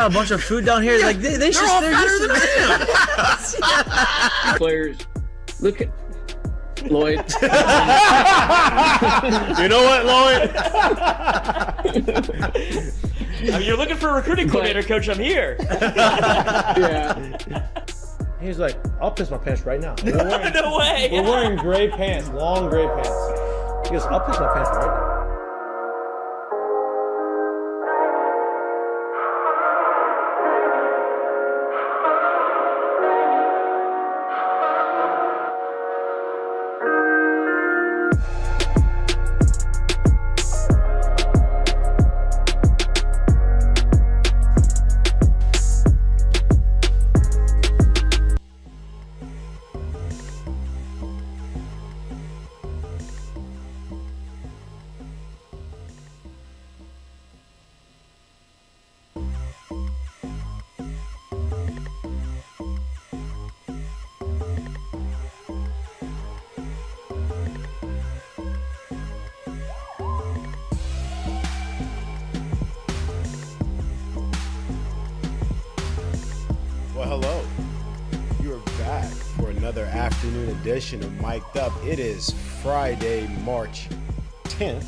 A bunch of food down here. Yeah, like they're fatter than him. Players, look at Lloyd. You know what, Lloyd? I mean, you're looking for a recruiting coordinator, coach. I'm here. Yeah. He's like, I'll piss my pants right now. No way. We're wearing gray pants, long gray pants. He goes, I'll piss my pants right now. Well, hello. You are back for another afternoon edition of Mik'd Up. It is Friday, March 10th.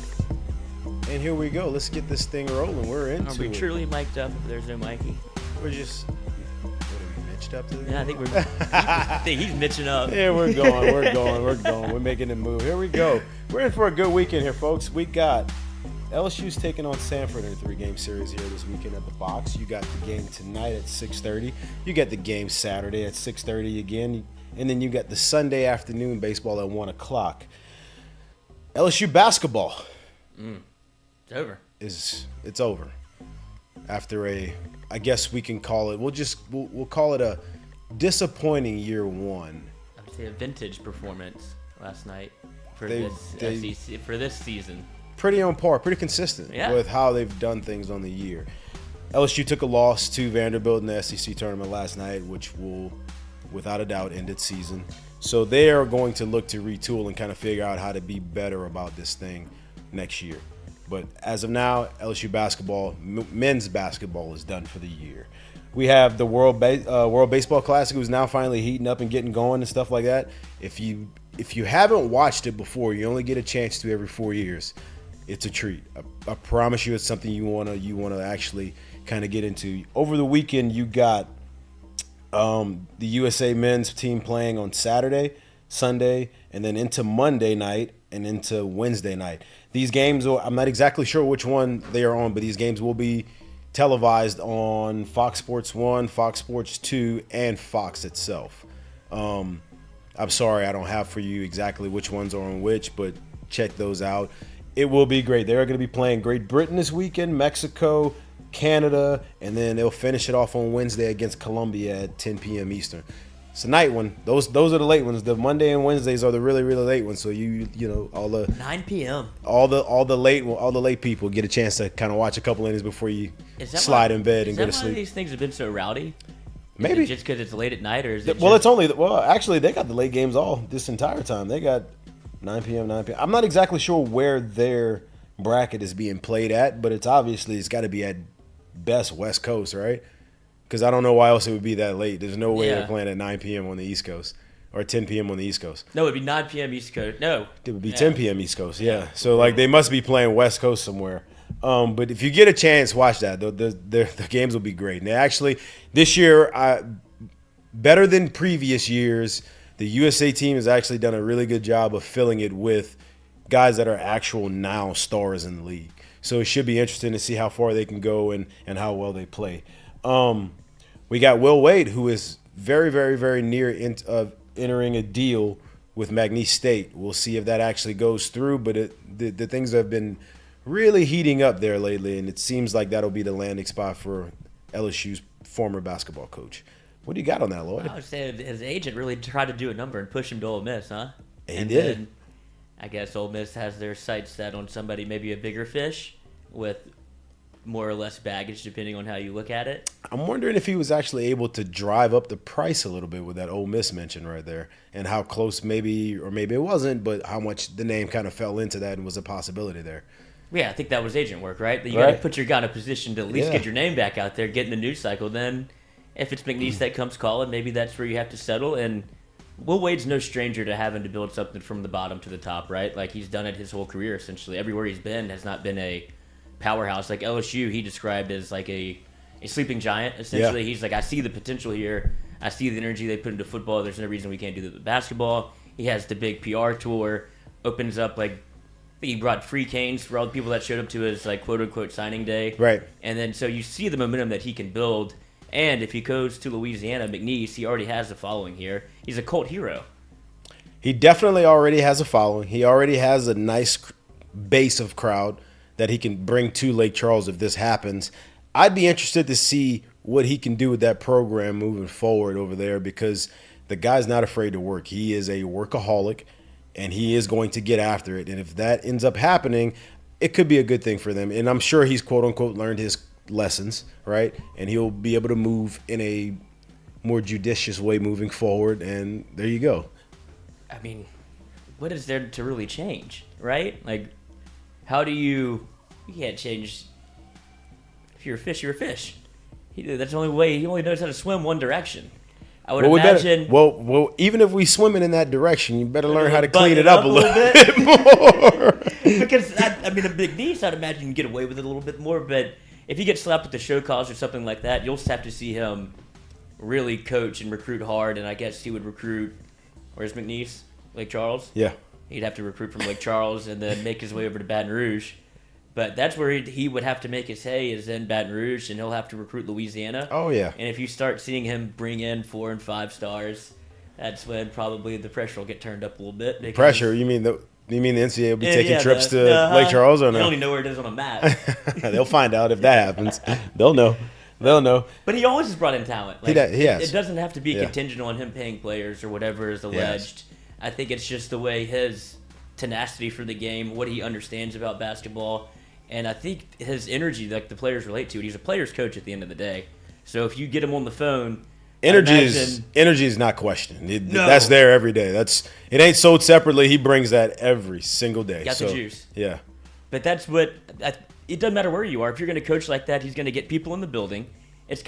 And here we go. Let's get this thing rolling. We're into Are we it. truly mic'd up if there's no Mikey? We're just... What are we, Mitched up to this? Yeah, I think he's mitching up. Yeah, we're going. We're making the move. Here we go. We're in for a good weekend here, folks. We got LSU's taking on Stamford in a 3-game series here this weekend at the Box. You got the game tonight at 6:30. You got the game Saturday at 6:30 again. And then you got the Sunday afternoon baseball at 1 o'clock. LSU basketball. It's over. It's over. After I guess we can call it, we'll call it a disappointing year one. I would say a vintage performance last night for They- this season. Pretty on par, pretty consistent with how they've done things on the year. LSU took a loss to Vanderbilt in the SEC tournament last night, which will, without a doubt, end its season. So they are going to look to retool and kind of figure out how to be better about this thing next year. But as of now, LSU basketball, men's basketball, is done for the year. We have the World Baseball Classic, who's now finally heating up and getting going and stuff like that. If you haven't watched it before, you only get a chance to every 4 years. It's a treat. I promise you, it's something you wanna actually kind of get into. Over the weekend, you got the USA men's team playing on Saturday, Sunday, and then into Monday night and into Wednesday night. These games, I'm not exactly sure which one they are on, but these games will be televised on Fox Sports 1, Fox Sports 2, and Fox itself. I'm sorry I don't have for you exactly which ones are on which, but check those out. It will be great. They're going to be playing Great Britain this weekend, Mexico, Canada, and then they'll finish it off on Wednesday against Colombia at 10 p.m. Eastern. It's a night one. Those are the late ones. The Monday and Wednesdays are the really, really late ones. So you know all the 9 p.m. all the late people get a chance to kind of watch a couple innings before you slide in bed and go to Is that why sleep. these things have been so rowdy? Maybe Is it just because it's late at night, or is it? Actually they got the late games all this entire time. They got 9 p.m. I'm not exactly sure where their bracket is being played at, but it's got to be at best West Coast, right? Because I don't know why else it would be that late. There's no way they're playing at 9 p.m. on the East Coast or 10 p.m. on the East Coast. No, it'd be 9 p.m. East Coast. No, it would be 10 p.m. East Coast. Yeah, so like they must be playing West Coast somewhere. But if you get a chance, watch that. The games will be great. And they actually this year, better than previous years. The USA team has actually done a really good job of filling it with guys that are actual now stars in the league. So it should be interesting to see how far they can go and how well they play. We got Will Wade, who is very, very, very near entering a deal with McNeese State. We'll see if that actually goes through, but the things have been really heating up there lately, and it seems like that'll be the landing spot for LSU's former basketball coach. What do you got on that, Lloyd? I would say his agent really tried to do a number and push him to Ole Miss, huh? He did. Then I guess Ole Miss has their sights set on somebody, maybe a bigger fish with more or less baggage, depending on how you look at it. I'm wondering if he was actually able to drive up the price a little bit with that Ole Miss mention right there, and how close maybe, or maybe it wasn't, but how much the name kind of fell into that and was a possibility there. Yeah, I think that was agent work, right? You got to put your guy in a position to at least get your name back out there, get in the news cycle. Then, if it's McNeese that comes calling, maybe that's where you have to settle. And Will Wade's no stranger to having to build something from the bottom to the top, right? Like, he's done it his whole career, essentially. Everywhere he's been has not been a powerhouse. Like LSU, he described as like a sleeping giant, essentially. Yeah. He's like, I see the potential here. I see the energy they put into football. There's no reason we can't do that with basketball. He has the big PR tour, opens up, like, he brought free canes for all the people that showed up to his, like, quote-unquote signing day. Right. And then so you see the momentum that he can build. And if he goes to Louisiana, McNeese, he already has a following here. He's a cult hero. He definitely already has a following. He already has a nice base of crowd that he can bring to Lake Charles if this happens. I'd be interested to see what he can do with that program moving forward over there, because the guy's not afraid to work. He is a workaholic, and he is going to get after it. And if that ends up happening, it could be a good thing for them. And I'm sure he's, quote-unquote, learned his lessons, right? And he'll be able to move in a more judicious way moving forward, and there you go. I mean, what is there to really change, right? Like, how do you can't change. If you're a fish, you're a fish. That's the only way. He only knows how to swim one direction. I would imagine. Well, even if we swimming in that direction, you better learn how to clean it up a little bit more. Because, I mean, a big niece, I'd imagine you can get away with it a little bit more. But if he gets slapped with the show cause or something like that, you'll just have to see him really coach and recruit hard. And I guess he would recruit, where's McNeese? Lake Charles? Yeah. He'd have to recruit from Lake Charles and then make his way over to Baton Rouge. But that's where he would have to make his hay, is in Baton Rouge, and he'll have to recruit Louisiana. Oh, yeah. And if you start seeing him bring in 4 and 5 stars, that's when probably the pressure will get turned up a little bit. Pressure? You mean the NCAA will be taking trips to Lake Charles or no? They don't even know where it is on a map. They'll find out if that happens. They'll know. But he always has brought in talent. Like, he has. It doesn't have to be contingent on him paying players or whatever is alleged. I think it's just the way his tenacity for the game, what he understands about basketball. And I think his energy, like the players relate to it. He's a player's coach at the end of the day. So if you get him on the phone, energy is not questioned. That's there every day. It ain't sold separately. He brings that every single day. Got the juice. Yeah. But that's what it doesn't matter where you are. If you're going to coach like that, he's going to get people in the building. It's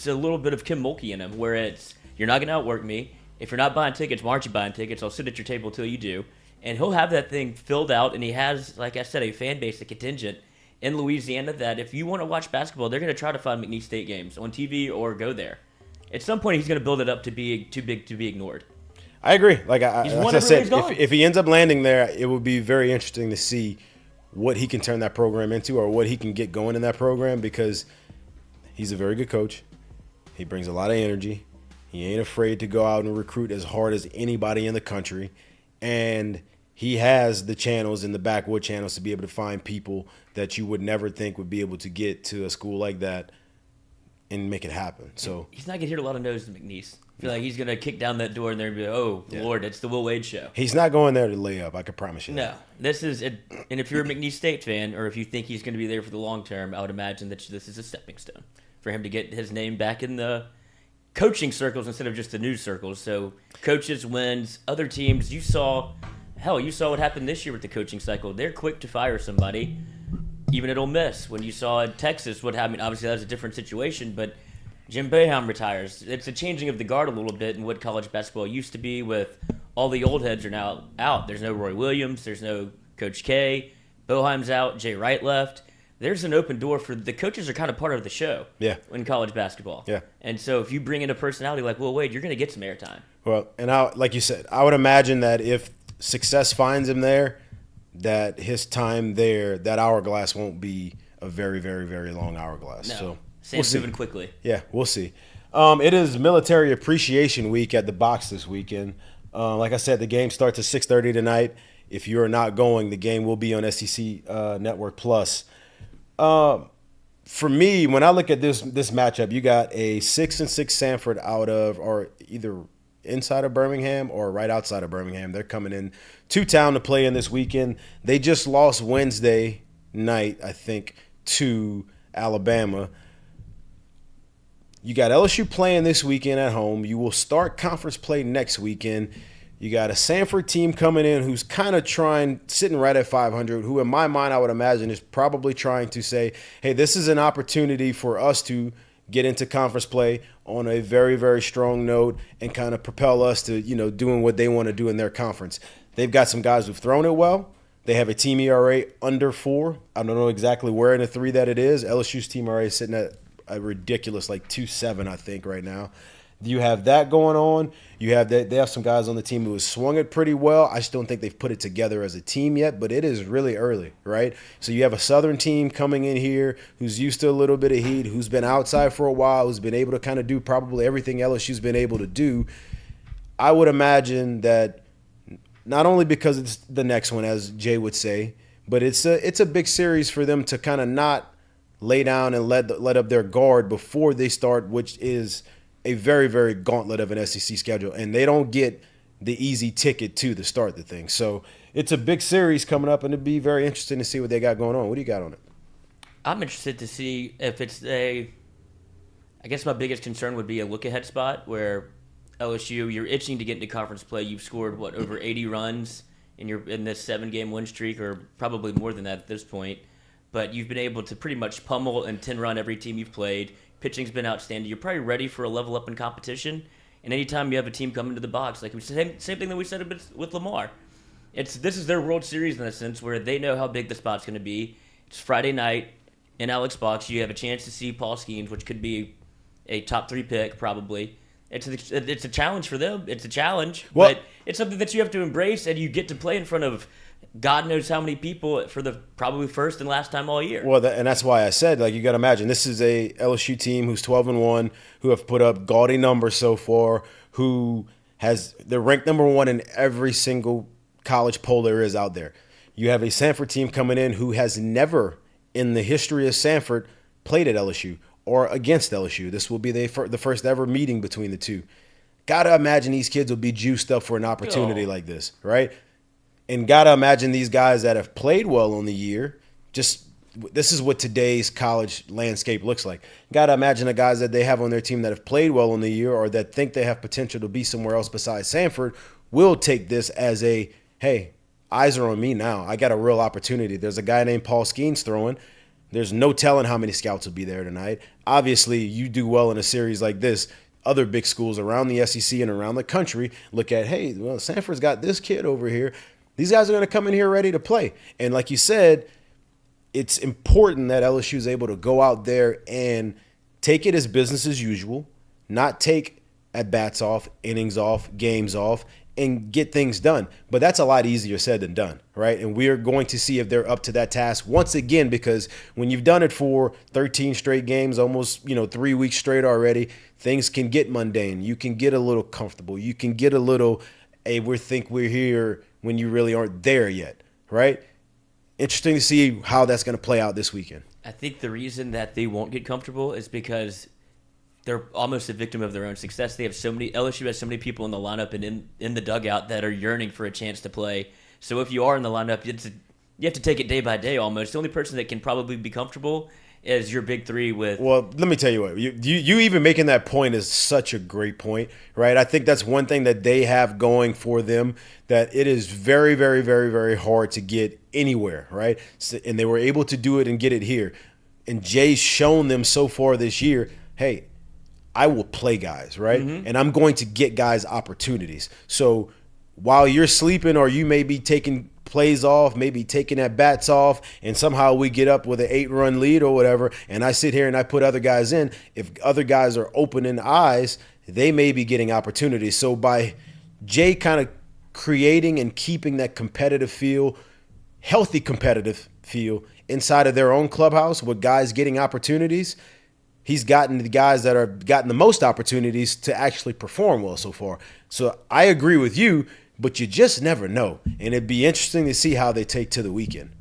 a little bit of Kim Mulkey in him, where it's, you're not going to outwork me. If you're not buying tickets, why aren't you buying tickets? I'll sit at your table till you do. And he'll have that thing filled out, and he has, like I said, a fan base, a contingent in Louisiana that if you want to watch basketball, they're going to try to find McNeese State games on TV or go there. At some point, he's going to build it up to be too big to be ignored. I agree. Like I said, if he ends up landing there, it would be very interesting to see what he can turn that program into, or what he can get going in that program, because he's a very good coach. He brings a lot of energy. He ain't afraid to go out and recruit as hard as anybody in the country. And he has the channels and the backwood channels to be able to find people that you would never think would be able to get to a school like that and make it happen. So he's not going to hear a lot of no's to McNeese. I feel like he's going to kick down that door and they're going to be, oh, Lord, it's the Will Wade show. He's not going there to lay up, I can promise you no, that. This is it. And if you're a McNeese State fan, or if you think he's going to be there for the long term, I would imagine that this is a stepping stone for him to get his name back in the coaching circles instead of just the news circles. So coaches, wins, other teams, you saw what happened this year with the coaching cycle. They're quick to fire somebody, even at Ole Miss. When you saw in Texas what happened, obviously that was a different situation, but Jim Boeheim retires. It's a changing of the guard a little bit in what college basketball used to be, with all the old heads are now out. There's no Roy Williams. There's no Coach K. Boeheim's out. Jay Wright left. There's an open door for the coaches are kind of part of the show in college basketball. Yeah. And so if you bring in a personality like Will Wade, you're going to get some airtime. Well, and like you said, I would imagine that if success finds him there, that his time there, that hourglass won't be a very, very, very long hourglass. No. So Sam's moving quickly. Yeah, we'll see. It is Military Appreciation Week at the Box this weekend. Like I said, the game starts at 6:30 tonight. If you are not going, the game will be on SEC Network Plus. For me, when I look at this matchup, you got a 6-6 Stamford out of, or either inside of Birmingham or right outside of Birmingham. They're coming in to town to play in this weekend. They just lost Wednesday night, I think, to Alabama. You got LSU playing this weekend at home. You will start conference play next weekend. You got a Stamford team coming in who's kind of sitting right at 500, who in my mind I would imagine is probably trying to say, hey, this is an opportunity for us to get into conference play on a very, very strong note and kind of propel us to, doing what they want to do in their conference. They've got some guys who've thrown it well. They have a team ERA under 4. I don't know exactly where in the 3 that it is. LSU's team ERA is sitting at a ridiculous 2.7, I think, right now. You have that going on. You have that. They have some guys on the team who have swung it pretty well. I just don't think they've put it together as a team yet, but it is really early, right? So you have a Southern team coming in here who's used to a little bit of heat, who's been outside for a while, who's been able to kind of do probably everything LSU's been able to do. I would imagine that not only because it's the next one, as Jay would say, but it's a big series for them to kind of not lay down and let up their guard before they start, which is a very, very gauntlet of an SEC schedule, and they don't get the easy ticket to start the thing. So it's a big series coming up, and it'd be very interesting to see what they got going on. What do you got on it? I'm interested to see if it's I guess my biggest concern would be a look-ahead spot where LSU, you're itching to get into conference play. You've scored, over 80 runs in this 7-game win streak, or probably more than that at this point. But you've been able to pretty much pummel and 10-run every team you've played. Pitching's been outstanding. You're probably ready for a level up in competition. And anytime you have a team come into the box, same thing that we said with Lamar. This is their World Series in a sense where they know how big the spot's going to be. It's Friday night in Alex Box. You have a chance to see Paul Skeens, which could be a top 3 pick probably. It's a challenge for them. It's a challenge, but it's something that you have to embrace, and you get to play in front of God knows how many people for the probably first and last time all year. Well, and that's why I said, you got to imagine, this is a LSU team who's 12-1, who have put up gaudy numbers so far, they're ranked number 1 in every single college poll there is out there. You have a Stamford team coming in who has never in the history of Stamford played at LSU or against LSU. This will be the first ever meeting between the two. Got to imagine these kids will be juiced up for an opportunity like this, right? And got to imagine these guys that have played well on the year, this is what today's college landscape looks like. Got to imagine the guys that they have on their team that have played well on the year or that think they have potential to be somewhere else besides Stamford will take this as hey, eyes are on me now. I got a real opportunity. There's a guy named Paul Skeens throwing. There's no telling how many scouts will be there tonight. Obviously, you do well in a series like this. Other big schools around the SEC and around the country look at, hey, well, Stamford's got this kid over here. These guys are going to come in here ready to play. And like you said, it's important that LSU is able to go out there and take it as business as usual, not take at-bats off, innings off, games off, and get things done. But that's a lot easier said than done, right? And we're going to see if they're up to that task once again, because when you've done it for 13 straight games, almost 3 weeks straight already, things can get mundane. You can get a little comfortable. You can get a little, hey, we think we're here when you really aren't there yet, right? Interesting to see how that's going to play out this weekend. I think the reason that they won't get comfortable is because they're almost a victim of their own success. LSU has so many people in the lineup and in the dugout that are yearning for a chance to play. So if you are in the lineup, you have to take it day by day almost. The only person that can probably be comfortable is your big 3 with. Well, let me tell you what, you even making that point is such a great point, right? I think that's one thing that they have going for them, that it is very, very, very, very hard to get anywhere, right? And they were able to do it and get it here. And Jay's shown them so far this year, hey, I will play guys, right? Mm-hmm. And I'm going to get guys opportunities. So while you're sleeping or you may be taking plays off, maybe taking at bats off, and somehow we get up with an 8-run lead or whatever, and I sit here and I put other guys in, if other guys are opening eyes, they may be getting opportunities. So by Jay kind of creating and keeping that competitive feel, healthy competitive feel inside of their own clubhouse with guys getting opportunities, he's gotten the guys that are gotten the most opportunities to actually perform well so far. So I agree with you, but you just never know. And it'd be interesting to see how they take to the weekend.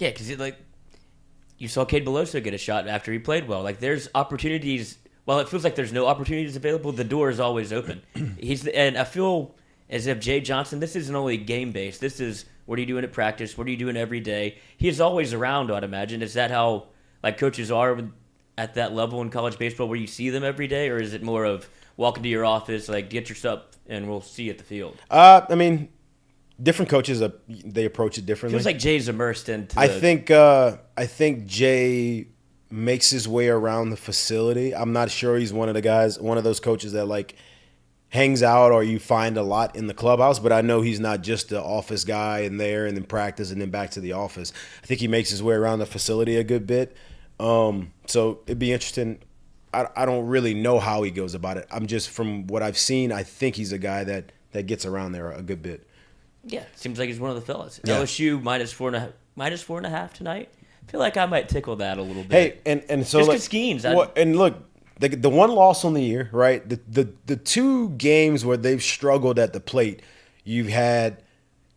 Yeah, because you saw Cade Beloso get a shot after he played well. There's opportunities. While it feels like there's no opportunities available, the door is always open. And I feel as if Jay Johnson, this isn't only game-based. This is, what are you doing at practice? What are you doing every day? He is always around, I'd imagine. Is that how coaches are at that level in college baseball where you see them every day, or is it more of walk into your office, like get your stuff, and we'll see you at the field? I mean, different coaches they approach it differently. Feels like Jay's immersed into. I think Jay makes his way around the facility. I'm not sure he's one of those coaches that like hangs out or you find a lot in the clubhouse, but I know he's not just the office guy in there and then practice and then back to the office. I think he makes his way around the facility a good bit. So it'd be interesting. I don't really know how he goes about it. I'm just, from what I've seen, I think he's a guy that gets around there a good bit. Yeah, seems like he's one of the fellas. Yeah. LSU -4.5 tonight. I feel like I might tickle that a little bit. Hey, and so just like, because Skeens. and look, the one loss on the year, right? The two games where they've struggled at the plate, you've had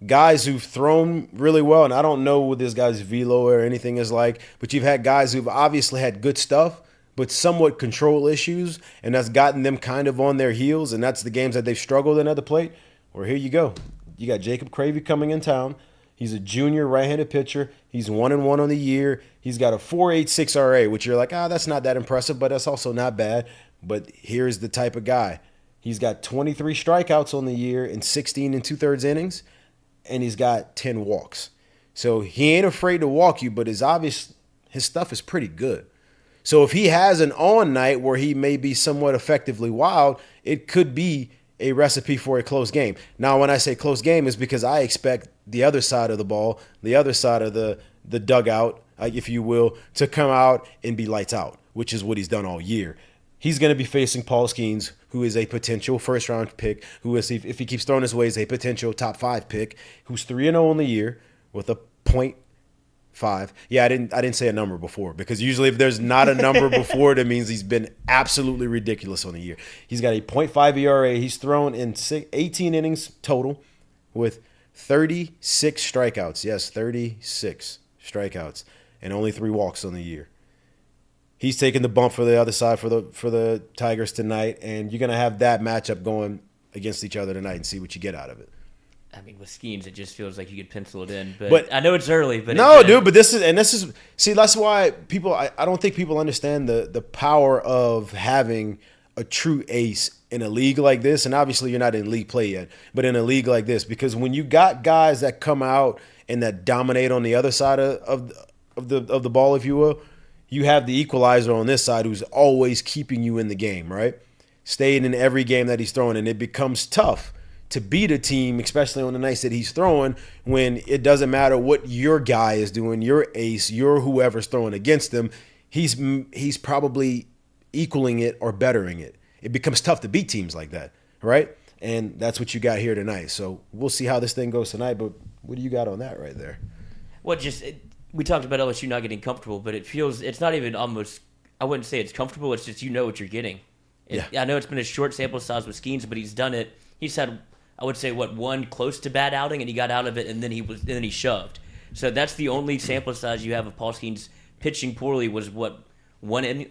guys who've thrown really well, and I don't know what this guy's velo or anything is like, but you've had guys who've obviously had good stuff, but somewhat control issues, and that's gotten them kind of on their heels, and that's the games that they've struggled in at the plate. Well, here you go. You got Jacob Cravey coming in town. He's a junior right-handed pitcher. He's 1-1 on the year. He's got a 4.86 RA, which you're like, that's not that impressive, but that's also not bad. But here's the type of guy. He's got 23 strikeouts on the year in 16 2/3 innings, and he's got 10 walks. So he ain't afraid to walk you, but his stuff is pretty good. So if he has an on night where he may be somewhat effectively wild, it could be a recipe for a close game. Now, when I say close game, is because I expect the other side of the ball, the other side of the dugout, if you will, to come out and be lights out, which is what he's done all year. He's going to be facing Paul Skeens, who is a potential first-round pick, who is, if he keeps throwing his way, is a potential top 5 pick, who's 3-0 on the year with a .5. Yeah, I didn't say a number before, because usually if there's not a number before it, it means he's been absolutely ridiculous on the year. He's got a .5 ERA. He's thrown in 18 innings total with 36 strikeouts. Yes, 36 strikeouts and only 3 walks on the year. He's taking the bump for the other side for the Tigers tonight, and you're going to have that matchup going against each other tonight and see what you get out of it. I mean, with Skeens, it just feels like you could pencil it in. But I know it's early. But but this is see, that's why people. I don't think people understand the power of having a true ace in a league like this. And obviously, you're not in league play yet, but in a league like this, because when you got guys that come out and that dominate on the other side of the ball, if you will, you have the equalizer on this side who's always keeping you in the game, right? Staying in every game that he's throwing, and it becomes tough to beat a team, especially on the nights that he's throwing, when it doesn't matter what your guy is doing, your ace, your whoever's throwing against him, he's probably equaling it or bettering it. It becomes tough to beat teams like that, right? And that's what you got here tonight. So we'll see how this thing goes tonight, but what do you got on that right there? Well, we talked about LSU not getting comfortable, but it's not even almost, I wouldn't say it's comfortable, it's just you know what you're getting. I know it's been a short sample size with Skeens, but he's done it. He's had, I would say, one close to bad outing, and he got out of it, and then he shoved. So that's the only sample size you have of Paul Skeens pitching poorly was one inning,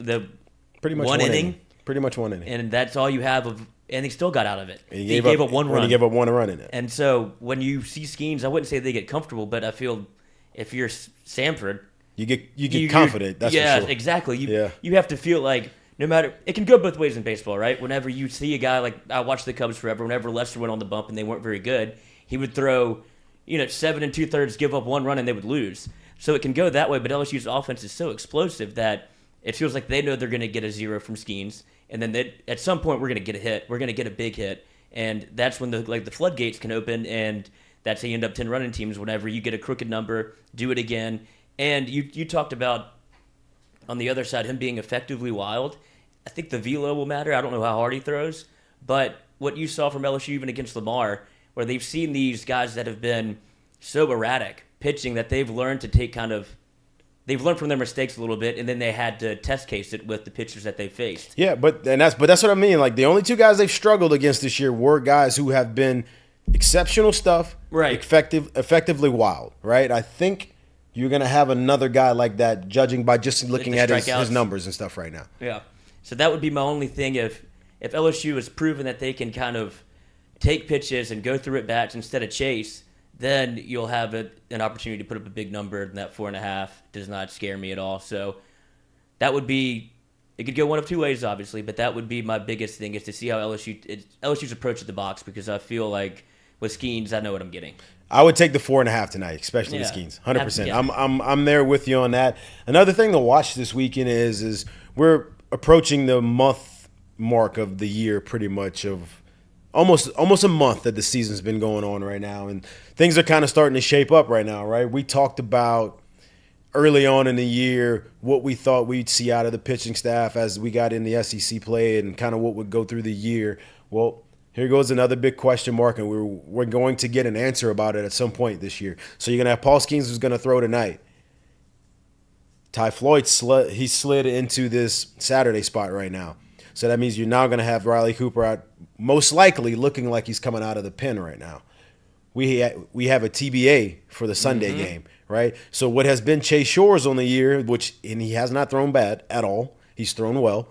pretty much one inning. Pretty much 1 inning. And that's all you have of, and he still got out of it. And he gave up 1 run. And he gave up 1 run in it. And so when you see Skeens, I wouldn't say they get comfortable, but I feel if you're Stamford, you get confident. That's for sure. Yeah, exactly. You have to feel like, no matter, it can go both ways in baseball, right? Whenever you see a guy, like I watched the Cubs forever, whenever Lester went on the bump and they weren't very good, he would throw, 7 2/3, give up 1 run, and they would lose. So it can go that way, but LSU's offense is so explosive that it feels like they know they're going to get a 0 from Skeens, and then at some point we're going to get a hit. We're going to get a big hit, and that's when the floodgates can open, and that's how you end up 10 running teams. Whenever you get a crooked number, do it again. And you talked about, on the other side, him being effectively wild. I think the velo will matter. I don't know how hard he throws, but what you saw from LSU even against Lamar, where they've seen these guys that have been so erratic pitching that they've learned to they've learned from their mistakes a little bit, and then they had to test case it with the pitchers that they faced. Yeah, but that's what I mean. Like, the only 2 guys they've struggled against this year were guys who have been exceptional stuff, right? Effectively wild, right? I think you're going to have another guy like that, judging by just looking at his numbers and stuff right now. Yeah. So that would be my only thing. If LSU has proven that they can kind of take pitches and go through at bats instead of chase, then you'll have an opportunity to put up a big number, and that 4.5 does not scare me at all. So that would be It could go one of two ways, obviously, but that would be my biggest thing, is to see how LSU's approach at the box, because I feel like with Skeens, I know what I'm getting. I would take the 4.5 tonight, especially with Skeens. 100%. Yeah. I'm there with you on that. Another thing to watch this weekend is we're approaching the month mark of the year, pretty much, of almost a month that the season's been going on right now, and things are kind of starting to shape up right now, right? We talked about early on in the year what we thought we'd see out of the pitching staff as we got in the SEC play and kind of what would go through the year. Well, here goes another big question mark, and we're going to get an answer about it at some point this year. So you're going to have Paul Skeens, who's going to throw tonight. Ty Floyd slid into this Saturday spot right now. So that means you're now going to have Riley Cooper out, most likely looking like he's coming out of the pen right now. We have a TBA for the Sunday game, right? So what has been Chase Shores on the year, and he has not thrown bad at all, he's thrown well,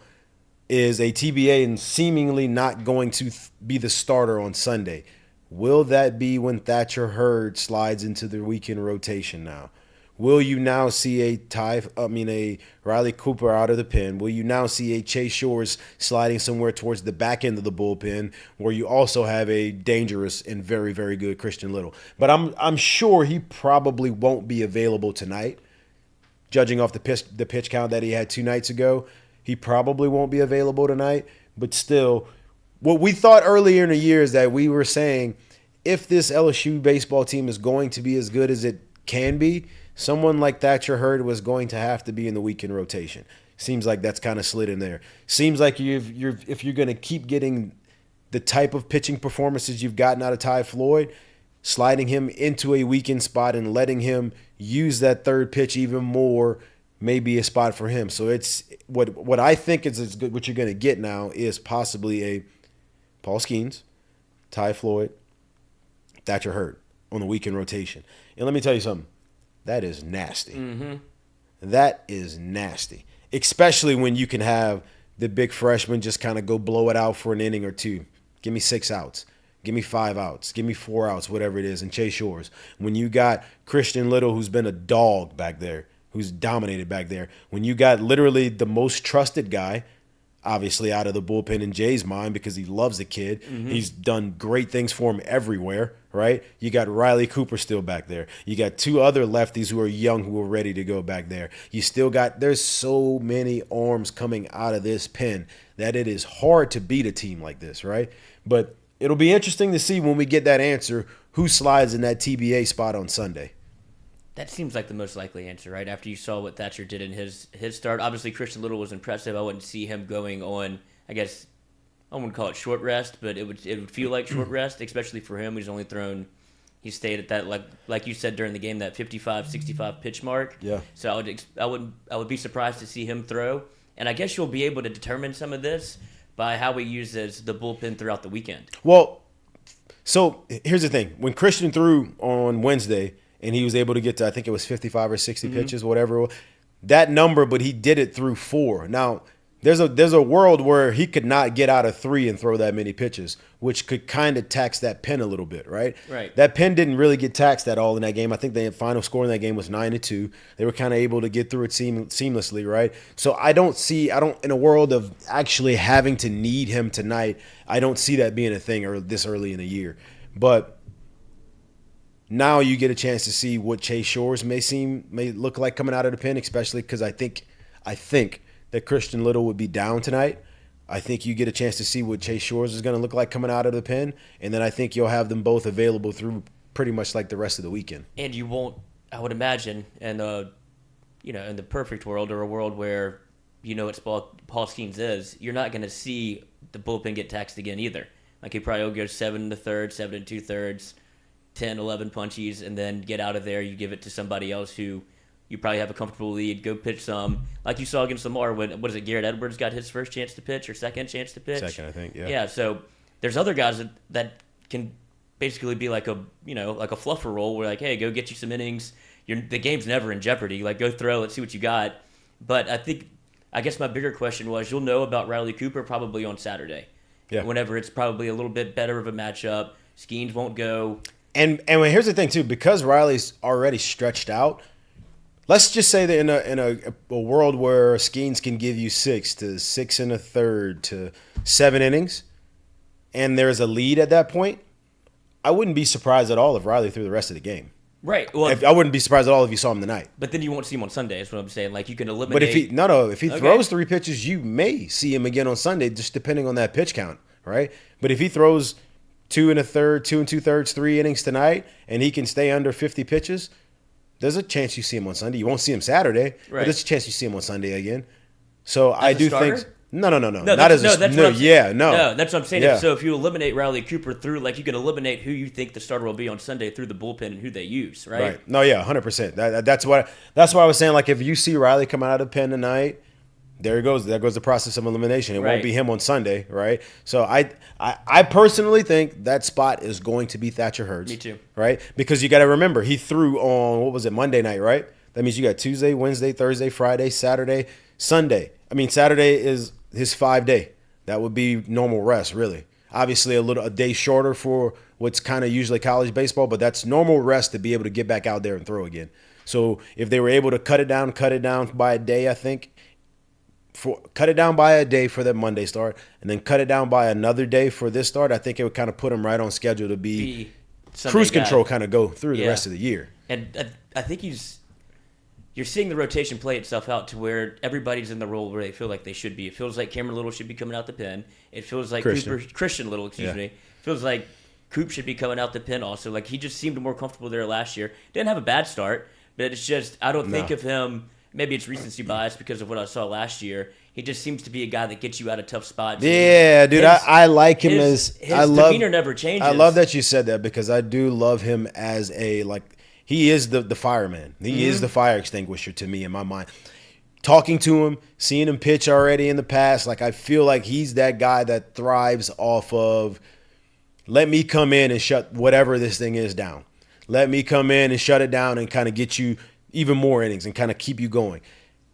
is a TBA and seemingly not going to be the starter on Sunday. Will that be when Thatcher Hurd slides into the weekend rotation now? Will you now see a Riley Cooper out of the pen? Will you now see a Chase Shores sliding somewhere towards the back end of the bullpen, where you also have a dangerous and very, very good Christian Little? But I'm sure he probably won't be available tonight, judging off the pitch count that he had 2 nights ago. He probably won't be available tonight. But still, what we thought earlier in the year is that we were saying, if this LSU baseball team is going to be as good as it can be, someone like Thatcher Hurd was going to have to be in the weekend rotation. Seems like that's kind of slid in there. Seems like if you're going to keep getting the type of pitching performances you've gotten out of Ty Floyd, sliding him into a weekend spot and letting him use that third pitch even more may be a spot for him. So it's what I think is good. What you're going to get now is possibly a Paul Skeens, Ty Floyd, Thatcher Hurd on the weekend rotation. And let me tell you something. That is nasty. Mm-hmm. That is nasty. Especially when you can have the big freshman just kind of go blow it out for an inning or two. Give me 6 outs. Give me 5 outs. Give me 4 outs, whatever it is, and Chase Shores. When you got Christian Little, who's been a dog back there, who's dominated back there. When you got literally the most trusted guy, obviously out of the bullpen in Jay's mind because he loves the kid. Mm-hmm. He's done great things for him everywhere, right? You got Riley Cooper still back there. You got 2 other lefties who are young who are ready to go back there. You still got – there's so many arms coming out of this pen that it is hard to beat a team like this, right? But it'll be interesting to see when we get that answer who slides in that TBA spot on Sunday. That seems like the most likely answer, right? After you saw what Thatcher did in his start. Obviously, Christian Little was impressive. I wouldn't see him going on, I guess, I wouldn't call it short rest, but it would feel like short rest, especially for him. He stayed at that, like you said during the game, that 55, 65 pitch mark. Yeah. So I would be surprised to see him throw. And I guess you'll be able to determine some of this by how he uses the bullpen throughout the weekend. Well, so here's the thing. When Christian threw on Wednesday, and he was able to get to, I think it was 55 or 60 pitches, whatever. That number, but he did it through 4. Now, there's a world where he could not get out of 3 and throw that many pitches, which could kind of tax that pen a little bit, right? Right. That pen didn't really get taxed at all in that game. I think the final score in that game was 9-2. They were kind of able to get through it seamlessly, right? So I don't in a world of actually having to need him tonight, I don't see that being a thing this early in the year. But now you get a chance to see what Chase Shores may look like coming out of the pen, especially because I think that Christian Little would be down tonight. I think you get a chance to see what Chase Shores is going to look like coming out of the pen, and then I think you'll have them both available through pretty much like the rest of the weekend. And you won't, I would imagine, in the perfect world, or a world where you know what Paul Skeens is, you're not going to see the bullpen get taxed again either. Like he probably will go 7 1/3, 7 2/3. 10, 11 punchies, and then get out of there. You give it to somebody else who you probably have a comfortable lead. Go pitch some. Like you saw against Lamar, Garrett Edwards got his first chance to pitch or second chance to pitch? Second, I think, yeah. Yeah, so there's other guys that can basically be like a fluffer role where like, hey, go get you some innings. The game's never in jeopardy. Like, go throw, let's see what you got. But I guess my bigger question was, you'll know about Riley Cooper probably on Saturday. Yeah. Whenever it's probably a little bit better of a matchup. Skeens won't go. And here's the thing, too. Because Riley's already stretched out, let's just say that in a world where Skeens can give you 6 to 6 1/3 to 7 innings, and there's a lead at that point, I wouldn't be surprised at all if Riley threw the rest of the game. Right. Well, I wouldn't be surprised at all if you saw him tonight. But then you won't see him on Sunday. Is what I'm saying. Like you can eliminate. But if he throws 3 pitches, you may see him again on Sunday, just depending on that pitch count, right? But if he throws 2 1/3, 2 2/3, 3 innings tonight, and he can stay under 50 pitches, there's a chance you see him on Sunday. You won't see him Saturday, but there's a chance you see him on Sunday again. So I do think. No. That's what I'm saying. Yeah. So if you eliminate Riley Cooper through, like you can eliminate who you think the starter will be on Sunday through the bullpen and who they use, right? No, yeah, 100%. That's why I was saying. Like if you see Riley come out of the pen tonight, there he goes. There goes the process of elimination. It won't be him on Sunday, right? So I personally think that spot is going to be Thatcher Hurds. Me too. Right? Because you got to remember he threw on what was it, Monday night, right? That means you got Tuesday, Wednesday, Thursday, Friday, Saturday, Sunday. I mean Saturday is his 5-day. That would be normal rest, really. Obviously, a day shorter for what's kind of usually college baseball, but that's normal rest to be able to get back out there and throw again. So if they were able to cut it down by a day, I think, cut it down by a day for that Monday start, and then cut it down by another day for this start, I think it would kind of put him right on schedule to be cruise control, kind of go through the rest of the year. And I think you're seeing the rotation play itself out to where everybody's in the role where they feel like they should be. It feels like Cameron Little should be coming out the pen. It feels like Christian Little, excuse me. It feels like Coop should be coming out the pen also. Like he just seemed more comfortable there last year. Didn't have a bad start, but it's just I don't think of him. Maybe it's recency bias because of what I saw last year. He just seems to be a guy that gets you out of tough spots. Yeah, dude, I like him his demeanor never changes. I love that you said that because I do love him as he is the fireman. He is the fire extinguisher to me in my mind. Talking to him, seeing him pitch already in the past, like I feel like he's that guy that thrives off of let me come in and shut whatever this thing is down. Let me come in and shut it down and kind of get you even more innings and kind of keep you going.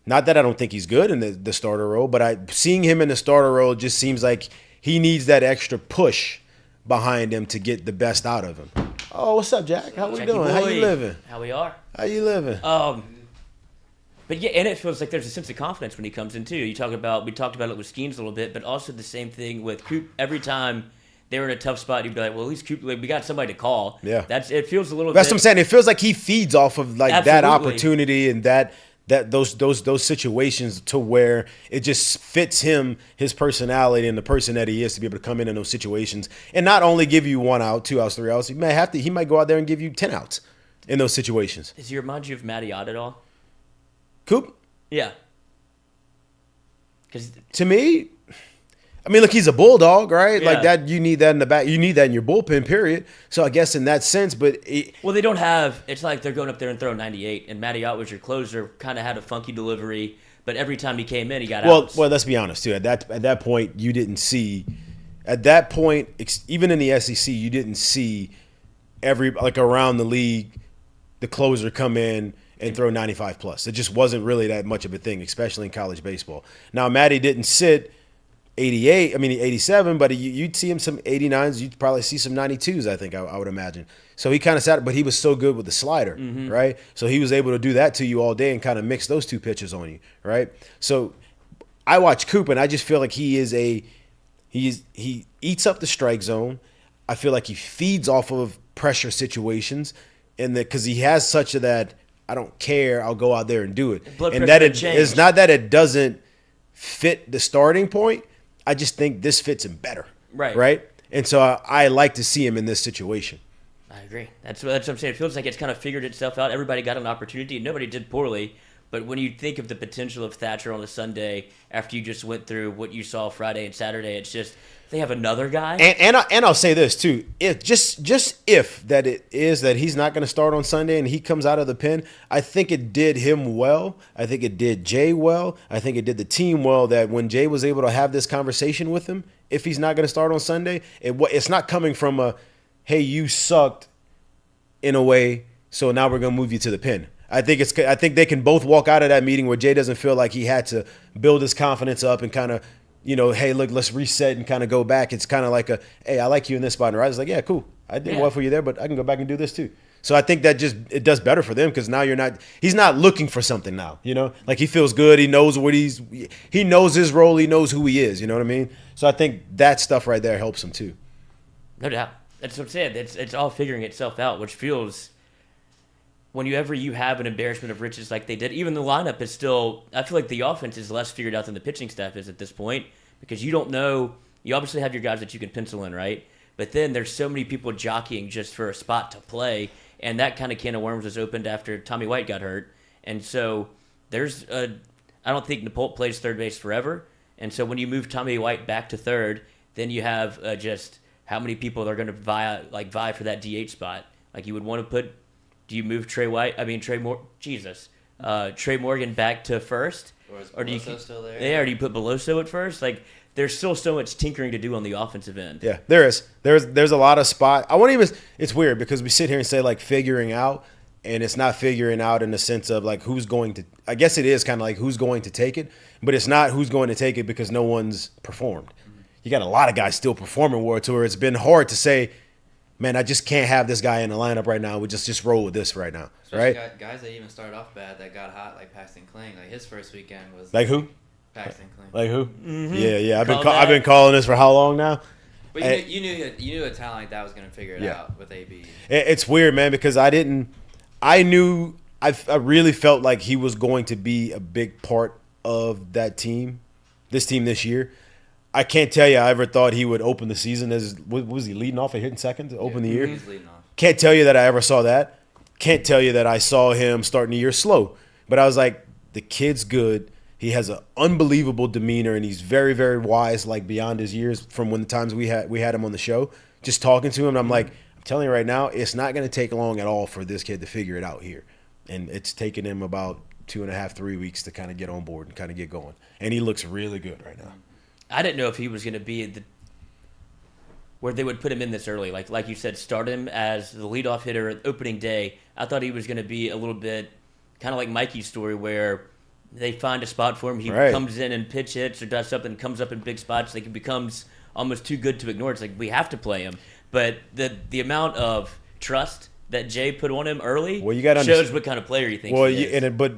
Not that I don't think he's good in the starter role, but seeing him in the starter role just seems like he needs that extra push behind him to get the best out of him. Oh, what's up, Jack? How we doing? How you living? How we are? How you living? But yeah, and it feels like there's a sense of confidence when he comes in too. We talked about it with Skeens a little bit, but also the same thing with Coop. Every time they were in a tough spot, he'd be like, "Well, at least Coop, we got somebody to call." Yeah, it feels a little. That's what I'm saying. It feels like he feeds off of that opportunity and those situations to where it just fits him, his personality, and the person that he is to be able to come in those situations and not only give you 1 out, 2 outs, 3 outs. He might go out there and give you 10 outs in those situations. Does he remind you of Matty Ott at all? Coop? Yeah. Because to me, I mean, look, he's a bulldog, right? Yeah. Like that, you need that in the back. You need that in your bullpen, period. So I guess in that sense, but they don't have. It's like they're going up there and throwing 98, and Matty Ott was your closer. Kind of had a funky delivery, but every time he came in, he got outs. Well, let's be honest too. At that point, you didn't see. At that point, even in the SEC, you didn't see around the league, the closer come in and throw 95 plus. It just wasn't really that much of a thing, especially in college baseball. Now, Matty didn't sit 87, but you'd see him some 89s. You'd probably see some 92s, I think, I would imagine. So he kind of sat, but he was so good with the slider, right? So he was able to do that to you all day and kind of mix those 2 pitches on you, right? So I watch Coop, and I just feel like he eats up the strike zone. I feel like he feeds off of pressure situations, and because he has such that I don't care, I'll go out there and do it. And that it's not that it doesn't fit the starting point. I just think this fits him better. Right? And so I like to see him in this situation. I agree. That's what I'm saying. It feels like it's kind of figured itself out. Everybody got an opportunity. Nobody did poorly. But when you think of the potential of Thatcher on a Sunday after you just went through what you saw Friday and Saturday, it's just they have another guy. And I'll say this too: if if it is that he's not going to start on Sunday and he comes out of the pen, I think it did him well. I think it did Jay well. I think it did the team well. That when Jay was able to have this conversation with him, if he's not going to start on Sunday, it's not coming from a, "Hey, you sucked," in a way. So now we're going to move you to the pen. I think they can both walk out of that meeting where Jay doesn't feel like he had to build his confidence up and kind of, hey, look, let's reset and kind of go back. It's kind of like hey, I like you in this spot. And Riley's like, yeah, cool. I did well for you there, but I can go back and do this too. So I think that it does better for them because now he's not looking for something now, Like he feels good. He knows he knows his role. He knows who he is. You know what I mean? So I think that stuff right there helps him too. No doubt. That's what I'm saying. It's all figuring itself out, which feels whenever you have an embarrassment of riches like they did, even the lineup is still, I feel like the offense is less figured out than the pitching staff is at this point because you don't know, you obviously have your guys that you can pencil in, right? But then there's so many people jockeying just for a spot to play. And that kind of can of worms was opened after Tommy White got hurt. And so I don't think Napolt plays third base forever. And so when you move Tommy White back to third, then you have just how many people are going to vie for that DH spot. Like you would want to do you move Trey Morgan back to first? Or do you still there? Yeah, or do you put Beloso at first? Like there's still so much tinkering to do on the offensive end. Yeah, there is. There's a lot of spot. It's weird because we sit here and say like figuring out, and it's not figuring out in the sense of like who's going to. I guess it is kind of like who's going to take it, but it's not who's going to take it because no one's performed. Mm-hmm. You got a lot of guys still performing World Tour. It's been hard to say, man, I just can't have this guy in the lineup right now. We just roll with this right now, especially right? Guys that even started off bad that got hot like Paxton Kling. Like his first weekend was like who? Paxton Kling. Like who? Mm-hmm. Yeah. I've been calling this for how long now? But you knew a talent like that was going to figure it out with AB. It's weird, man, because I really felt like he was going to be a big part of that team, this year. I can't tell you I ever thought he would open the season was he leading off and hitting second to open the year? He's leading off. Can't tell you that I ever saw that. Can't tell you that I saw him starting the year slow. But I was like, the kid's good. He has an unbelievable demeanor, and he's very, very wise, like beyond his years from when the times we had him on the show. Just talking to him, I'm like, I'm telling you right now, it's not going to take long at all for this kid to figure it out here. And it's taken him about 2.5, 3 weeks to kind of get on board and kind of get going. And he looks really good right now. I didn't know if he was going to be where they would put him in this early. Like you said, start him as the leadoff hitter at opening day. I thought he was going to be a little bit kind of like Mikey's story where they find a spot for him. He comes in and pitch hits or does something, comes up in big spots. Like it becomes almost too good to ignore. It's like we have to play him. But the amount of trust that Jay put on him early shows what kind of player he thinks he is. But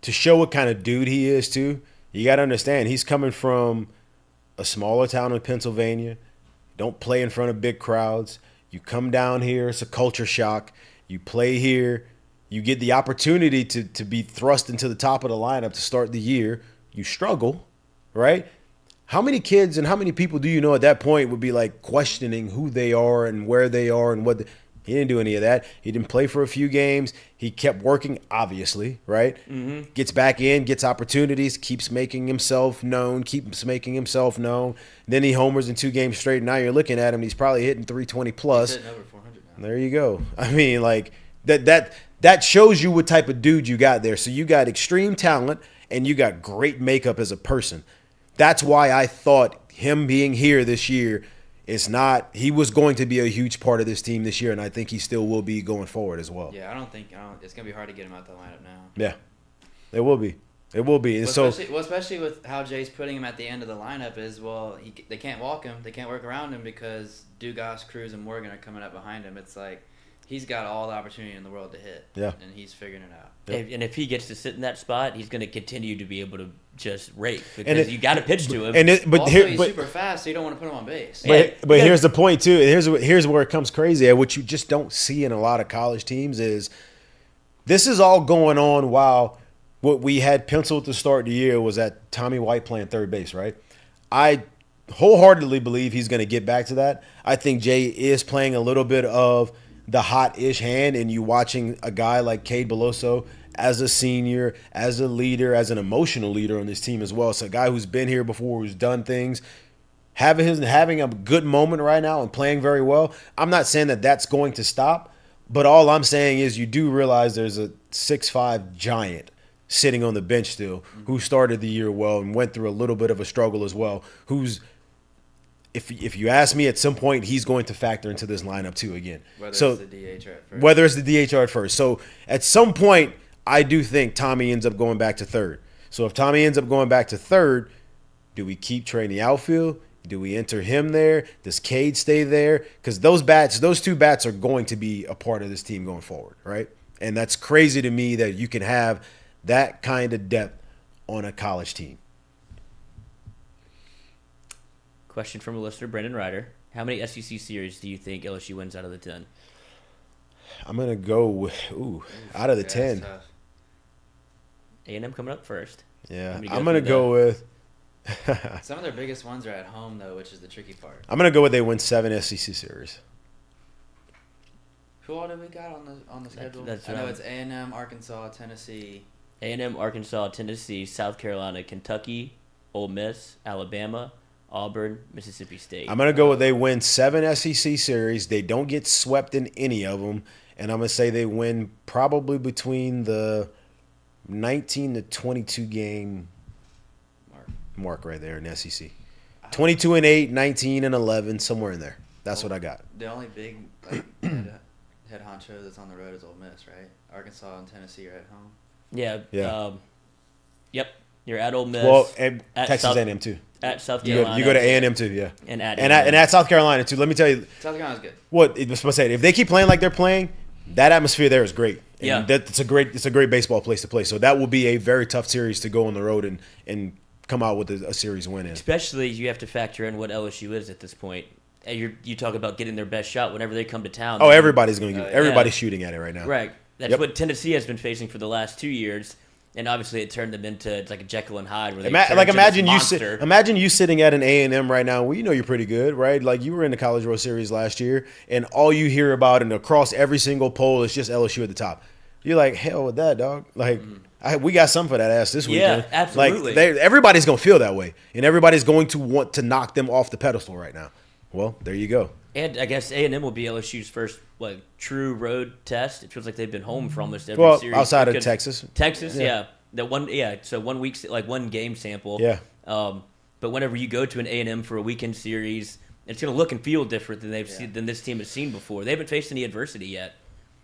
to show what kind of dude he is too, you got to understand he's coming from a smaller town in Pennsylvania. Don't play in front of big crowds. You come down here, it's a culture shock. You play here. You get the opportunity to be thrust into the top of the lineup to start the year. You struggle, right? How many kids and how many people do you know at that point would be like questioning who they are and where they are and what he didn't do any of that. He didn't play for a few games. He kept working, obviously, right? Mm-hmm. Gets back in, gets opportunities, keeps making himself known. Then he homers in 2 games straight. Now you're looking at him. He's probably hitting 320 plus. He's hitting over 400 now. There you go. I mean, like that shows you what type of dude you got there. So you got extreme talent and you got great makeup as a person. That's why I thought him being here this year he was going to be a huge part of this team this year, and I think he still will be going forward as well. Yeah, it's going to be hard to get him out the lineup now. Yeah, it will be. It will be. And especially with how Jay's putting him at the end of the lineup is, they can't walk him. They can't work around him because Dugas, Cruz, and Morgan are coming up behind him. It's like he's got all the opportunity in the world to hit. Yeah. And he's figuring it out. Yep. And if he gets to sit in that spot, he's going to continue to be able to just rake because you got to pitch to him. He's super fast, so you don't want to put him on base. But here's the point too. Here's where it comes crazy. What you just don't see in a lot of college teams is this is all going on while what we had penciled to start the year was that Tommy White playing third base, right? I wholeheartedly believe he's going to get back to that. I think Jay is playing a little bit of the hot-ish hand, and you watching a guy like Cade Beloso as a senior, as a leader, as an emotional leader on this team as well. It's a guy who's been here before, who's done things, having a good moment right now and playing very well. I'm not saying that that's going to stop, but all I'm saying is you do realize there's a 6'5" giant sitting on the bench still who started the year well and went through a little bit of a struggle as well, who's if you ask me, at some point he's going to factor into this lineup too again. Whether it's the DH at first. So at some point, I do think Tommy ends up going back to third. So if Tommy ends up going back to third, do we keep Trey in the outfield? Do we enter him there? Does Cade stay there? Because those two bats are going to be a part of this team going forward, right? And that's crazy to me that you can have that kind of depth on a college team. Question from a listener, Brendan Ryder. How many SEC series do you think LSU wins out of the 10? I'm going to go with, out of the 10. A&M coming up first. Yeah, I'm going to go with. Some of their biggest ones are at home, though, which is the tricky part. I'm going to go with they win 7 SEC series. Who all do we got on the schedule? I know it's A&M, Arkansas, Tennessee. A&M, Arkansas, Tennessee, South Carolina, Kentucky, Ole Miss, Alabama, Auburn, Mississippi State. I'm going to go with they win 7 SEC series. They don't get swept in any of them. And I'm going to say they win probably between the 19 to 22 game mark right there in the SEC. 22-8, 19-11, somewhere in there. That's what I got. The only big head honcho that's on the road is Ole Miss, right? Arkansas and Tennessee are at home. Yeah. Yep. You're at Ole Miss. Well, and at Texas A&M too. At South Carolina. You go to A&M too, yeah. And at South Carolina too. Let me tell you. South Carolina's good. What I was supposed to say, if they keep playing like they're playing, that atmosphere there is great. And it's a great baseball place to play. So that will be a very tough series to go on the road and come out with a series win in. Especially you have to factor in what LSU is at this point. You talk about getting their best shot whenever they come to town. Oh, everybody's going to get everybody's shooting at it right now. Right. That's what Tennessee has been facing for the last 2 years. And obviously, it turned them into like a Jekyll and Hyde. Where they imagine you sitting at an A&M right now. Well, you know you're pretty good, right? Like you were in the College World Series last year, and all you hear about and across every single poll is just LSU at the top. You're like, hell with that, dog. Like we got something for that ass this weekend. Yeah, absolutely. Like everybody's gonna feel that way, and everybody's going to want to knock them off the pedestal right now. Well, there you go. And I guess A&M will be LSU's first true road test. It feels like they've been home for almost every series. Outside of Texas. Texas, yeah. So 1 week, one game sample. Yeah. But whenever you go to an A&M for a weekend series, it's going to look and feel different than this team has seen before. They haven't faced any adversity yet.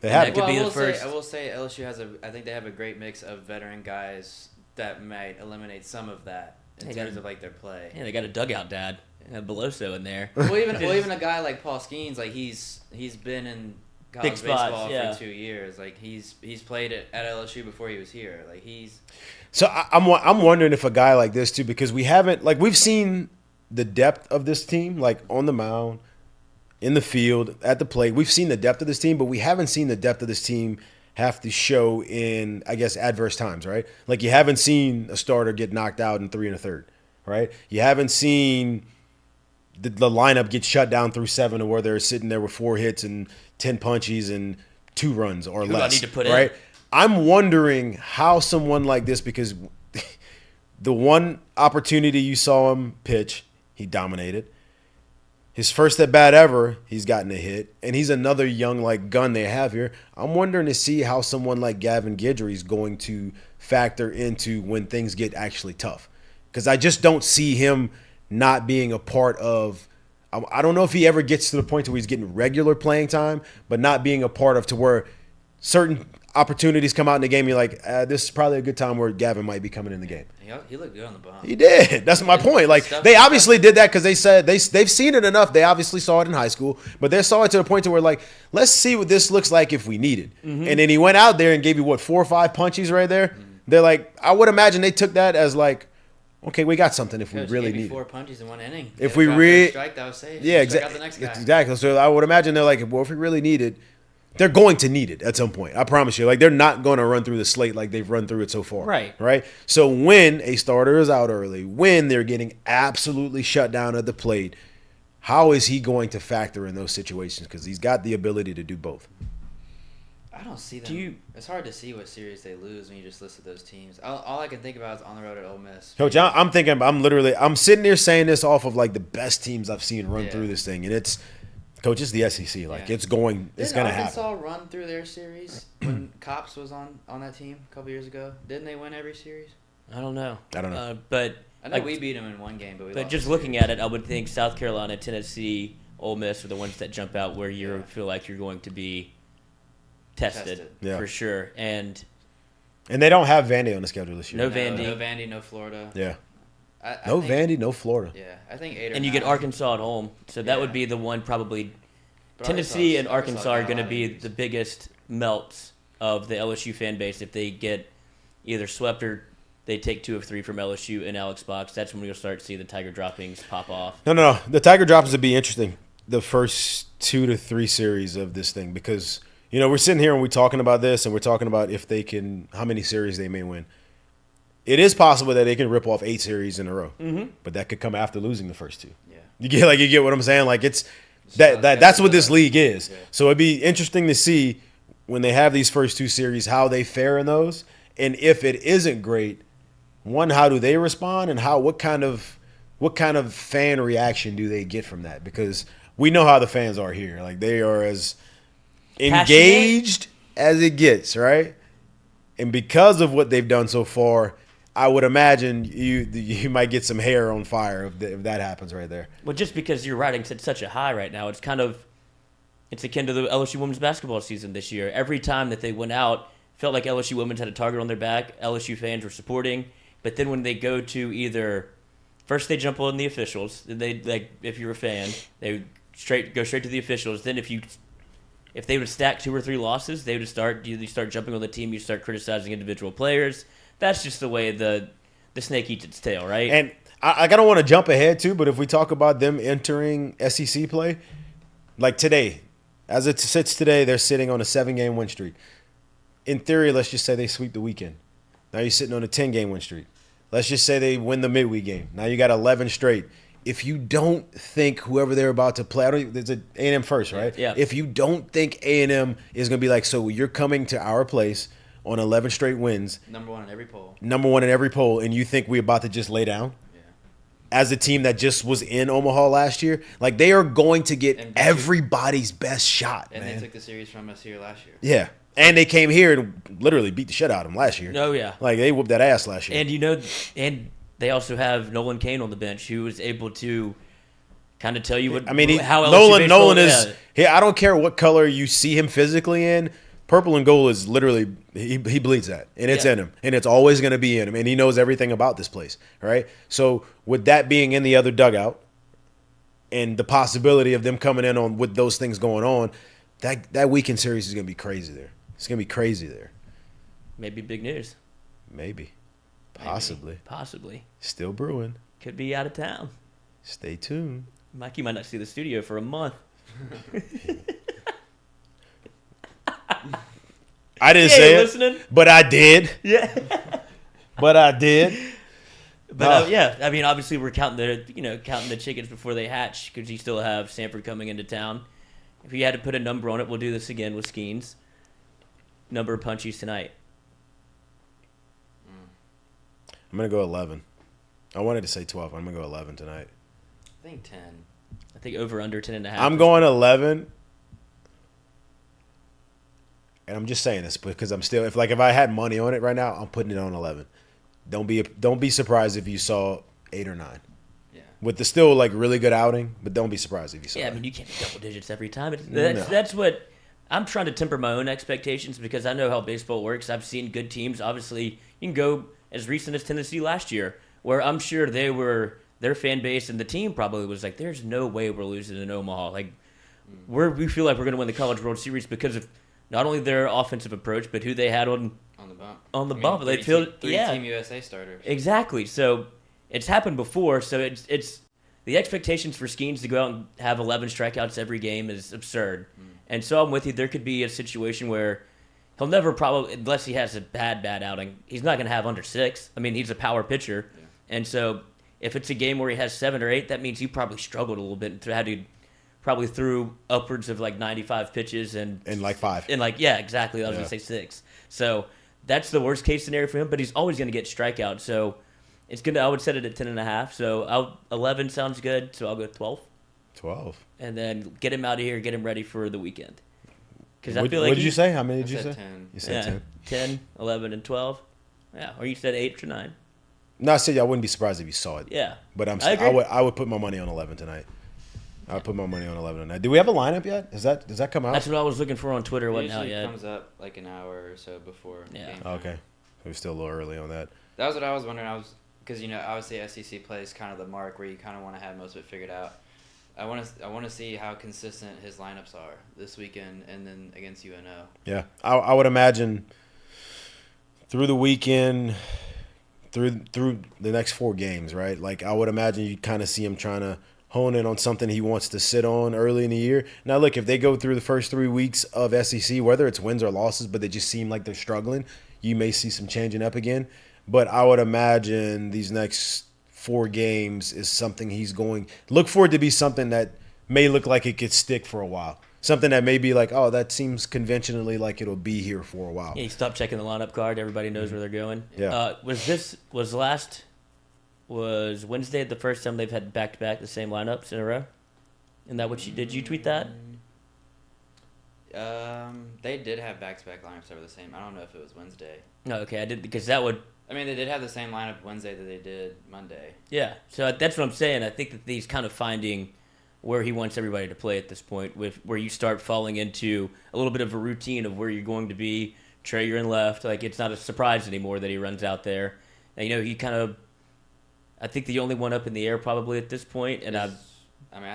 They haven't. I will say LSU I think they have a great mix of veteran guys that might eliminate some of that in terms of their play. Yeah, they got a dugout dad, Beloso in there. Well, even a guy like Paul Skeens, he's been in college baseball for 2 years. He's played it at LSU before he was here. So I'm wondering if a guy like this too, because we've seen the depth of this team on the mound, in the field, at the plate. We've seen the depth of this team, but we haven't seen the depth of this team have to show in, I guess, adverse times, right? You haven't seen a starter get knocked out in 3 1/3, right? You haven't seen the lineup get shut down through 7 or where they're sitting there with 4 hits and 10 punchies and 2 runs or less. I need to put right? in? I'm wondering how someone like this, because the one opportunity you saw him pitch, he dominated. His first at bat ever, he's gotten a hit, and he's another young gun they have here. I'm wondering to see how someone like Gavin Guidry is going to factor into when things get actually tough, because I just don't see him not being a part of. I don't know if he ever gets to the point where he's getting regular playing time, but not being a part of to where certain opportunities come out in the game. You're like, this is probably a good time where Gavin might be coming in the game. He looked good on the bump. He did. That's my point. They obviously did that because they said they've seen it enough. They obviously saw it in high school, but they saw it to the point to where let's see what this looks like if we need it. Mm-hmm. And then he went out there and gave you 4 or 5 punchies right there. Mm-hmm. They're I would imagine they took that as okay, we got something if we really need 4 punches in 1 inning. If we really strike, that was safe. Yeah, exactly. Exactly. So I would imagine they're if we really need it, they're going to need it at some point. I promise you. They're not going to run through the slate like they've run through it so far. Right. Right. So when a starter is out early, when they're getting absolutely shut down at the plate, how is he going to factor in those situations? Because he's got the ability to do both. I don't see them. It's hard to see what series they lose when you just listed those teams. All I can think about is on the road at Ole Miss. Coach, I'm sitting there saying this off of the best teams I've seen run through this thing, and it's. Coach, it's the SEC. It's going to happen. Didn't Arkansas run through their series when Cops was on that team a couple years ago? Didn't they win every series? I don't know. But I know we beat them in 1 game, but we lost. But just looking at it, I would think South Carolina, Tennessee, Ole Miss are the ones that jump out where you feel like you're going to be tested. For sure. And they don't have Vandy on the schedule this year. No Vandy. No Vandy, no Florida. Yeah. No Vandy, no Florida. Yeah, I think 8 or 9. And you get Arkansas at home, so that would be the one probably. But Tennessee and Arkansas Arkansas are got a going to lot of be injuries. the biggest melts of the LSU fan base if they get either swept or they take 2 of 3 from LSU and Alex Box. That's when we'll start to see the Tiger droppings pop off. No. The Tiger droppings would be interesting. The first 2 to 3 series of this thing because we're sitting here and we're talking about this and we're talking about if they can how many series they may win. It is possible that they can rip off 8 series in a row, but that could come after losing the first 2. Yeah. You get what I'm saying? Like it's that's what this league is. Yeah. So it'd be interesting to see when they have these first 2 series how they fare in those, and if it isn't great, one, how do they respond, and what kind of fan reaction do they get from that? Because we know how the fans are here. Like they are as engaged as it gets, right? And because of what they've done so far, I would imagine you might get some hair on fire if that happens right there. Well, just because you're riding at such a high right now, it's akin to the LSU women's basketball season this year. Every time that they went out, felt like LSU women's had a target on their back. LSU fans were supporting, but then when they go to either first they jump on the officials. They if you're a fan, they go straight to the officials. Then if they would stack 2 or 3 losses, they would start jumping on the team. You start criticizing individual players. That's just the way the snake eats its tail, right? And I don't want to jump ahead too, but if we talk about them entering SEC play, like today, as it sits today, they're sitting on a 7-game win streak. In theory, let's just say they sweep the weekend. Now you're sitting on a 10-game win streak. Let's just say they win the midweek game. Now you got 11 straight. If you don't think whoever they're about to play, there's an A&M first, right? Yeah. If you don't think A&M is going to be like, so you're coming to our place on 11 straight wins. Number 1 in every poll. Number 1 in every poll, and you think we're about to just lay down? Yeah. As a team that just was in Omaha last year, like they are going to get And everybody's best shot, And man. they took the series from us here last year. Yeah. And they came here and literally beat the shit out of them last year. Oh, yeah. Like, they whooped that ass last year. And they also have Nolan Kane on the bench, who is able to kind of tell you what. I mean, how LSU Nolan baseball- is. I don't care what color you see him physically in. Purple and gold is literally he bleeds that, and it's in him, and it's always going to be in him, and he knows everything about this place, right? So with that being in the other dugout, and the possibility of them coming in on with those things going on, that weekend series is going to be crazy there. It's going to be crazy there. Maybe big news. Maybe, possibly, Possibly. Still brewing. Could be out of town. Stay tuned. Mikey might not see the studio for a month. I didn't Yeah, say you it, listening? but I did. Yeah. But I did. But yeah, I mean, obviously we're counting the chickens before they hatch because you still have Stamford coming into town. If you had to put a number on it, we'll do this again with Skeens. Number of punchies tonight. I'm going to go 11. I wanted to say 12. I'm going to go 11 tonight. I think 10. I think over under 10.5. I'm going 11. And I'm just saying this because I'm still if I had money on it right now, I'm putting it on 11. Don't be surprised if you saw 8 or 9. Yeah. With the still really good outing, but don't be surprised if you saw. Yeah, I mean, you can't be double digits every time. That's what I'm trying to temper my own expectations because I know how baseball works. I've seen good teams. Obviously, you can go as recent as Tennessee last year, where I'm sure their fan base and the team probably was like, "There's no way we're losing in Omaha." Like, we feel like we're going to win the College World Series because of not only their offensive approach, but who they had on the bump. On the bump, they feel three Team USA starters. Exactly. So it's happened before. So it's the expectations for Skeens to go out and have 11 strikeouts every game is absurd. And so I'm with you. There could be a situation where he'll never probably, unless he has a bad outing, he's not going to have under 6. I mean, he's a power pitcher, and so if it's a game where he has 7 or 8, that means he probably struggled a little bit and had to. Probably threw upwards of 95 pitches and 5. And exactly. I was going to say 6. So that's the worst case scenario for him, but he's always going to get strikeouts. So it's good. I would set it at 10.5. So 11 sounds good. So I'll go 12. 12. And then get him out of here. Get him ready for the weekend. Because I feel what like did you say? How many did you say? 10. You said 10. 10, 11, and 12. Yeah. Or you said 8 or 9. No, I said I wouldn't be surprised if you saw it. Yeah. But I I would put my money on 11 tonight. I would put my money on 11 tonight. Do we have a lineup yet? Does that come out? That's what I was looking for on Twitter. It wasn't out Usually yet. comes up an hour or so before game time. Okay. We're still a little early on that. That was what I was wondering. because obviously SEC play is kind of the mark where you kind of want to have most of it figured out. I want to see how consistent his lineups are this weekend and then against UNO. Yeah, I would imagine through the weekend, through the next 4 games, right? Like I would imagine you kind of see him trying to hone in on something he wants to sit on early in the year. Now, look, if they go through the first 3 weeks of SEC, whether it's wins or losses, but they just seem like they're struggling, you may see some changing up again. But I would imagine these next 4 games is something he's going – look for it to be something that may look like it could stick for a while. Something that may be like, oh, that seems conventionally like it'll be here for a while. Yeah, you stop checking the lineup card. Everybody knows where they're going. Yeah. Was Wednesday the first time they've had back-to-back the same lineups in a row? Isn't that what did you tweet that? They did have back-to-back lineups that were the same. I don't know if it was Wednesday. No, okay, I did because that would. I mean, they did have the same lineup Wednesday that they did Monday. Yeah, so that's what I'm saying. I think that he's kind of finding where he wants everybody to play at this point, where you start falling into a little bit of a routine of where you're going to be. Trey, you're in left. Like it's not a surprise anymore that he runs out there. And, he kind of. I think the only one up in the air probably at this point, and I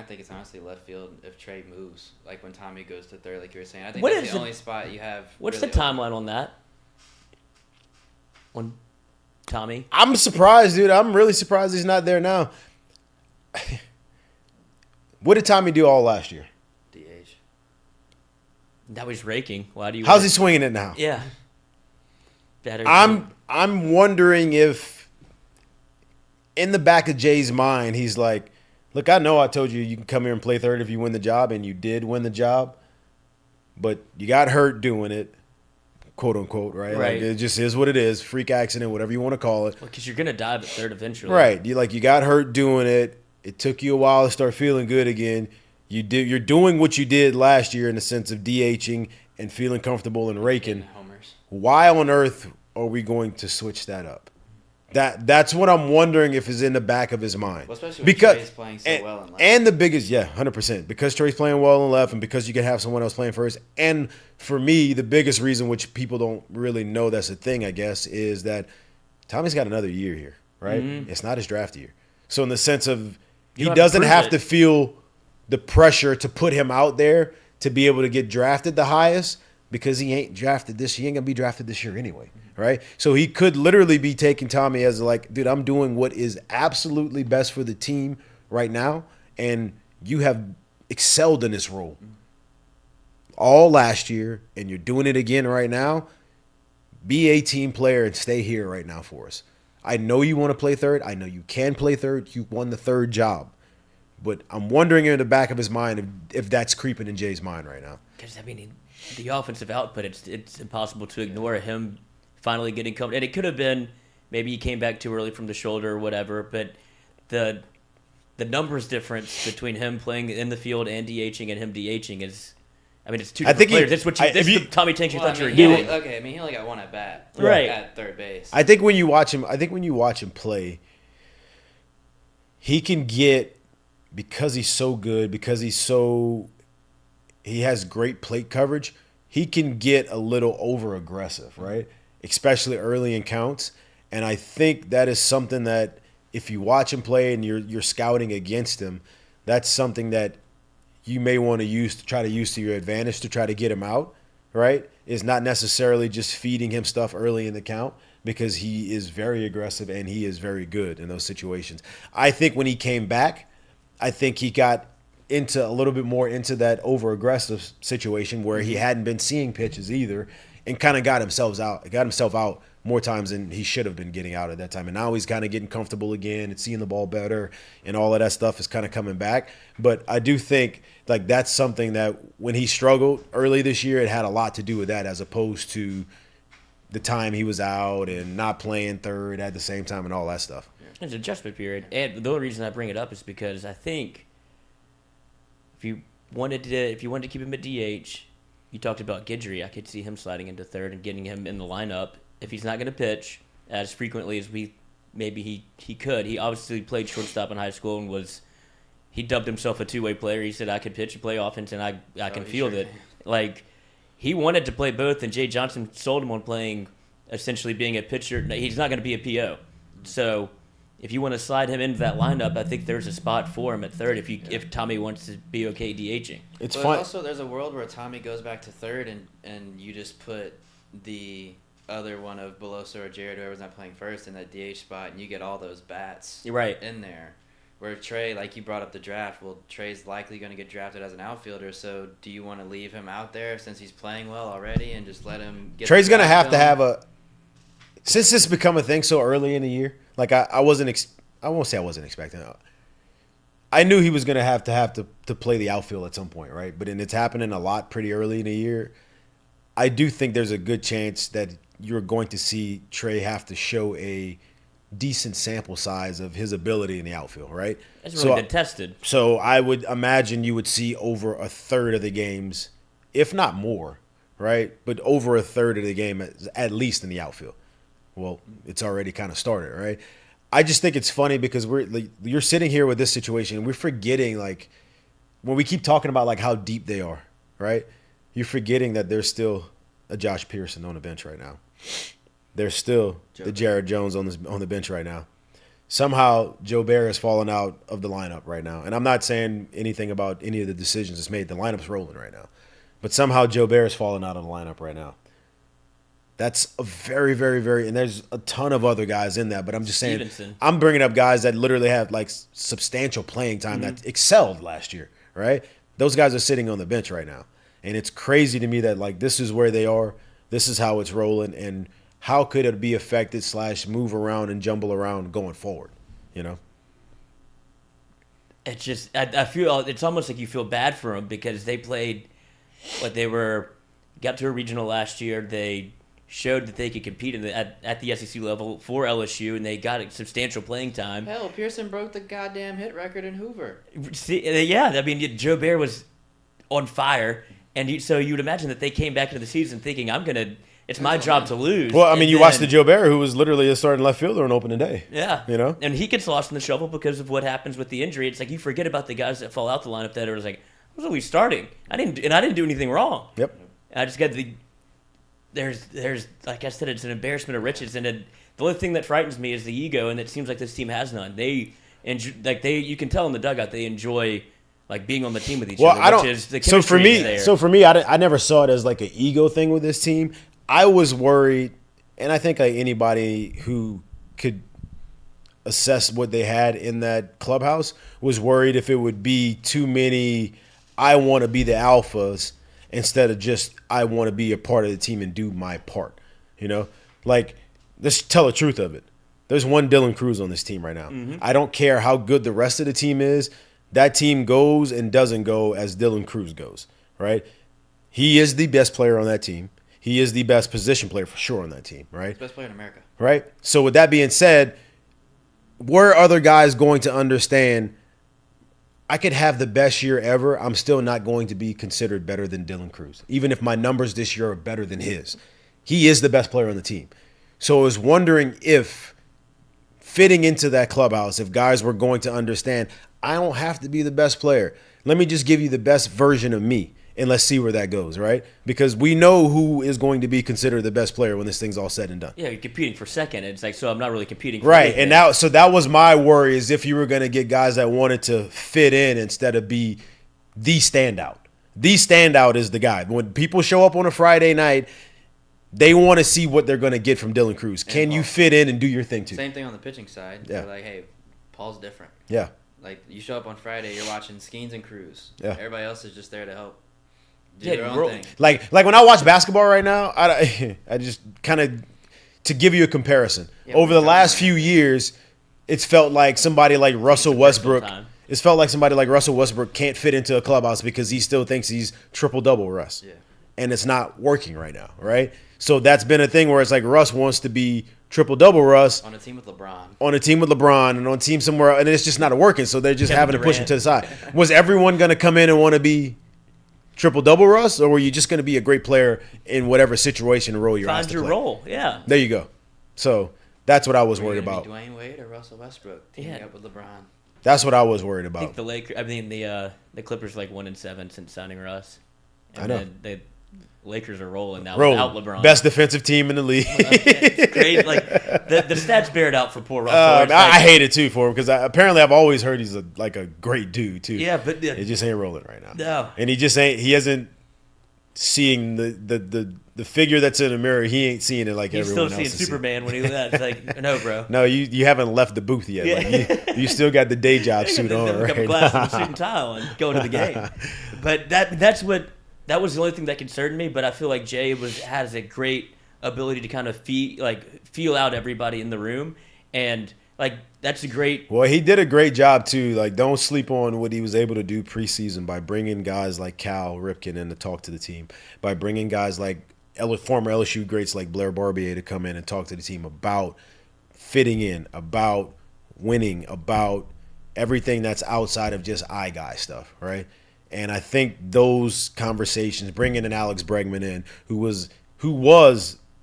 think it's honestly left field if Trey moves, like when Tommy goes to third, like you were saying. I think What that's is the it- only spot you have. What's really the timeline on that? On Tommy? I'm surprised, dude. I'm really surprised he's not there now. What did Tommy do all last year? DH. That was raking. Why do you? How's he swinging it now? Yeah. Better. I'm wondering if in the back of Jay's mind, he's like, look, I know I told you can come here and play third if you win the job, and you did win the job, but you got hurt doing it, quote unquote, right? Right. Like, it just is what it is, freak accident, whatever you want to call it. Because you're gonna dive at third eventually. Right. You got hurt doing it. It took you a while to start feeling good again. You're doing what you did last year in the sense of DHing and feeling comfortable and raking. Homers. Why on earth are we going to switch that up? That's what I'm wondering if is in the back of his mind. Well, especially when Trey's playing so well in left. And the biggest, 100%. Because Trey's playing well in left and because you can have someone else playing first. And for me, the biggest reason, which people don't really know that's a thing, I guess, is that Tommy's got another year here, right? Mm-hmm. It's not his draft year. So in the sense of he don't have to doesn't prove have it. to feel the pressure to put him out there to be able to get drafted the highest because he ain't drafted this. He ain't going to be drafted this year anyway, right? So he could literally be taking Tommy as like, dude, I'm doing what is absolutely best for the team right now, and you have excelled in this role all last year, and you're doing it again right now. Be a team player and stay here right now for us. I know you want to play third. I know you can play third. You won the third job. But I'm wondering in the back of his mind if that's creeping in Jay's mind right now. Because the offensive output, it's impossible to ignore him finally getting comfortable. And it could have been maybe he came back too early from the shoulder or whatever. But the numbers difference between him playing in the field and DHing and him DHing is. It's two different players. That's what the Tommy Tanks you thought you were getting. He only got one at bat, right, at third base. I think when you watch him play, he can get, because he's so good, because he has great plate coverage, he can get a little over aggressive, right? Especially early in counts. And I think that is something that if you watch him play and you're scouting against him, that's something that you may want to use to your advantage to try to get him out, right? Is not necessarily just feeding him stuff early in the count, because he is very aggressive and he is very good in those situations. I think when he came back, I think he got into a little bit more into that over-aggressive situation where he hadn't been seeing pitches either, and kind of got himself out more times than he should have been getting out at that time. And now he's kind of getting comfortable again and seeing the ball better, and all of that stuff is kind of coming back. But I do think that's something that when he struggled early this year, it had a lot to do with that, as opposed to the time he was out and not playing third at the same time and all that stuff. It's an adjustment period. And the only reason I bring it up is because I think if you wanted to keep him at DH, you talked about Guidry. I could see him sliding into third and getting him in the lineup if he's not going to pitch as frequently as he could. He obviously played shortstop in high school and he dubbed himself a two-way player. He said, I could pitch and play offense, and I can field it. Like, he wanted to play both, and Jay Johnson sold him on playing, essentially being a pitcher. He's not going to be a PO. So if you want to slide him into that lineup, I think there's a spot for him at third if Tommy wants to be okay DHing. It's fun. Also, there's a world where Tommy goes back to third, and you just put the other one of Beloso or Jared, whoever's not playing first, in that DH spot, and you get all those bats in there. Where Trey, like you brought up the draft, well, Trey's likely going to get drafted as an outfielder, so do you want to leave him out there since he's playing well already and just let him get Trey's going to have a – since this become a thing so early in the year, like I wasn't I won't say I wasn't expecting it. I knew he was going to have to play the outfield at some point, right? But it's happening a lot pretty early in the year. I do think there's a good chance that you're going to see Trey have to show a decent sample size of his ability in the outfield, right? It's really been tested. So I would imagine you would see over a third of the games, if not more, right? But over a third of the game at least in the outfield. Well, it's already kind of started, right? I just think it's funny because you're sitting here with this situation and we're forgetting, like, when we keep talking about like how deep they are, right? You're forgetting that there's still a Josh Pearson on the bench right now. There's still the Jared Jones on the bench right now. Somehow Joe Bear has fallen out of the lineup right now. And I'm not saying anything about any of the decisions it's made. The lineup's rolling right now. But somehow Joe Bear has fallen out of the lineup right now. That's a very, very, very – and there's a ton of other guys in that. But I'm just saying Stevenson. I'm bringing up guys that literally have, like, substantial playing time that excelled last year, right? Those guys are sitting on the bench right now. And it's crazy to me that, like, this is where they are. This is how it's rolling. And – how could it be affected / move around and jumble around going forward, you know? It's just I feel it's almost like you feel bad for them because they played got to a regional last year. They showed that they could compete at the SEC level for LSU, and they got substantial playing time. Hell, Pearson broke the goddamn hit record in Hoover. See, yeah, I mean, Joe Bear was on fire, and so you would imagine that they came back into the season thinking, it's my job to lose. Well, I mean, you watched the Joe Bear, who was literally a starting left fielder on opening day. Yeah. You know? And he gets lost in the shuffle because of what happens with the injury. It's like you forget about the guys that fall out the lineup that are like, I was always starting. I didn't do anything wrong. Yep. I just got there's like I said, it's an embarrassment of riches. And the only thing that frightens me is the ego, and it seems like this team has none. You can tell in the dugout they enjoy like being on the team with each other. Which is the chemistry so for me, I never saw it as like an ego thing with this team. I was worried, and I think like anybody who could assess what they had in that clubhouse was worried if it would be too many I want to be the alphas instead of just I want to be a part of the team and do my part. You know? Like, let's tell the truth of it. There's one Dylan Cruz on this team right now. Mm-hmm. I don't care how good the rest of the team is. That team goes and doesn't go as Dylan Cruz goes, right? He is the best player on that team. He is the best position player for sure on that team, right? Best player in America. Right? So with that being said, were other guys going to understand I could have the best year ever, I'm still not going to be considered better than Dylan Cruz, even if my numbers this year are better than his. He is the best player on the team. So I was wondering if fitting into that clubhouse, if guys were going to understand, I don't have to be the best player. Let me just give you the best version of me. And let's see where that goes, right? Because we know who is going to be considered the best player when this thing's all said and done. Yeah, you're competing for second. It's like, so I'm not really competing for right. anything. And so that was my worry, is if you were going to get guys that wanted to fit in instead of be the standout. The standout is the guy. When people show up on a Friday night, they want to see what they're going to get from Dylan Cruz. Can you fit in and do your thing too? Same thing on the pitching side. Yeah. They're like, hey, Paul's different. Yeah. Like, you show up on Friday, you're watching Skeens and Cruz. Yeah. Everybody else is just there to help. Do their own thing. Like when I watch basketball right now, I just kind of, to give you a comparison, over the last few years, it's felt like somebody like Russell Westbrook. It's felt like somebody like Russell Westbrook can't fit into a clubhouse because he still thinks he's triple-double Russ. Yeah. And it's not working right now, right? So that's been a thing where it's like Russ wants to be triple-double Russ. On a team with LeBron. On a team with LeBron and on a team somewhere, and it's just not working, so they're just having to push him to the side. Was everyone going to come in and want to be triple-double Russ, or were you just going to be a great player in whatever situation and role you're asked to play? Find your role, yeah. There you go. So that's what I was worried about. Dwayne Wade or Russell Westbrook teaming up with LeBron? That's what I was worried about. I think the Clippers 1-7 since signing Russ. And I know. Lakers are rolling now without LeBron. Best defensive team in the league. It's crazy. Like the stats bear it out for poor Russell. I hate it too for him because apparently I've always heard he's a great dude too. Yeah, but it just ain't rolling right now. No, and he isn't seeing the figure that's in the mirror. He ain't seeing it like everyone else. He's still seeing Superman when he that's like, no, bro. No, you haven't left the booth yet. Yeah. Like you still got the day job suit on, right? Glass and a suit and tie on, going to the game. But that was the only thing that concerned me. But I feel like Jay has a great ability to kind of feel out everybody in the room, and like that's a great. Well, he did a great job too. Like, don't sleep on what he was able to do preseason by bringing guys like Cal Ripken in to talk to the team, by bringing guys like former LSU greats like Blair Barbier to come in and talk to the team about fitting in, about winning, about everything that's outside of just guy stuff, right? And I think those conversations, bringing in Alex Bregman in, who was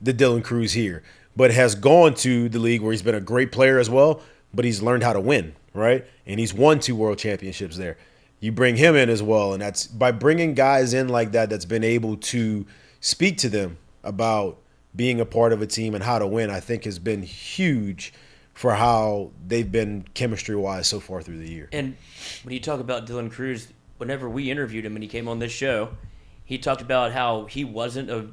the Dylan Cruz here, but has gone to the league where he's been a great player as well, but he's learned how to win, right? And he's won 2 world championships there. You bring him in as well, and that's by bringing guys in like that that's been able to speak to them about being a part of a team and how to win, I think has been huge for how they've been chemistry-wise so far through the year. And when you talk about Dylan Cruz, whenever we interviewed him and he came on this show, he talked about how he wasn't a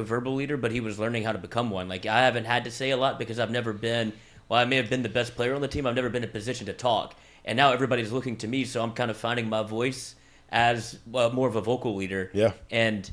verbal leader, but he was learning how to become one. Like, I haven't had to say a lot because I've never been, I may have been the best player on the team, I've never been in a position to talk. And now everybody's looking to me, so I'm kind of finding my voice as more of a vocal leader. Yeah. And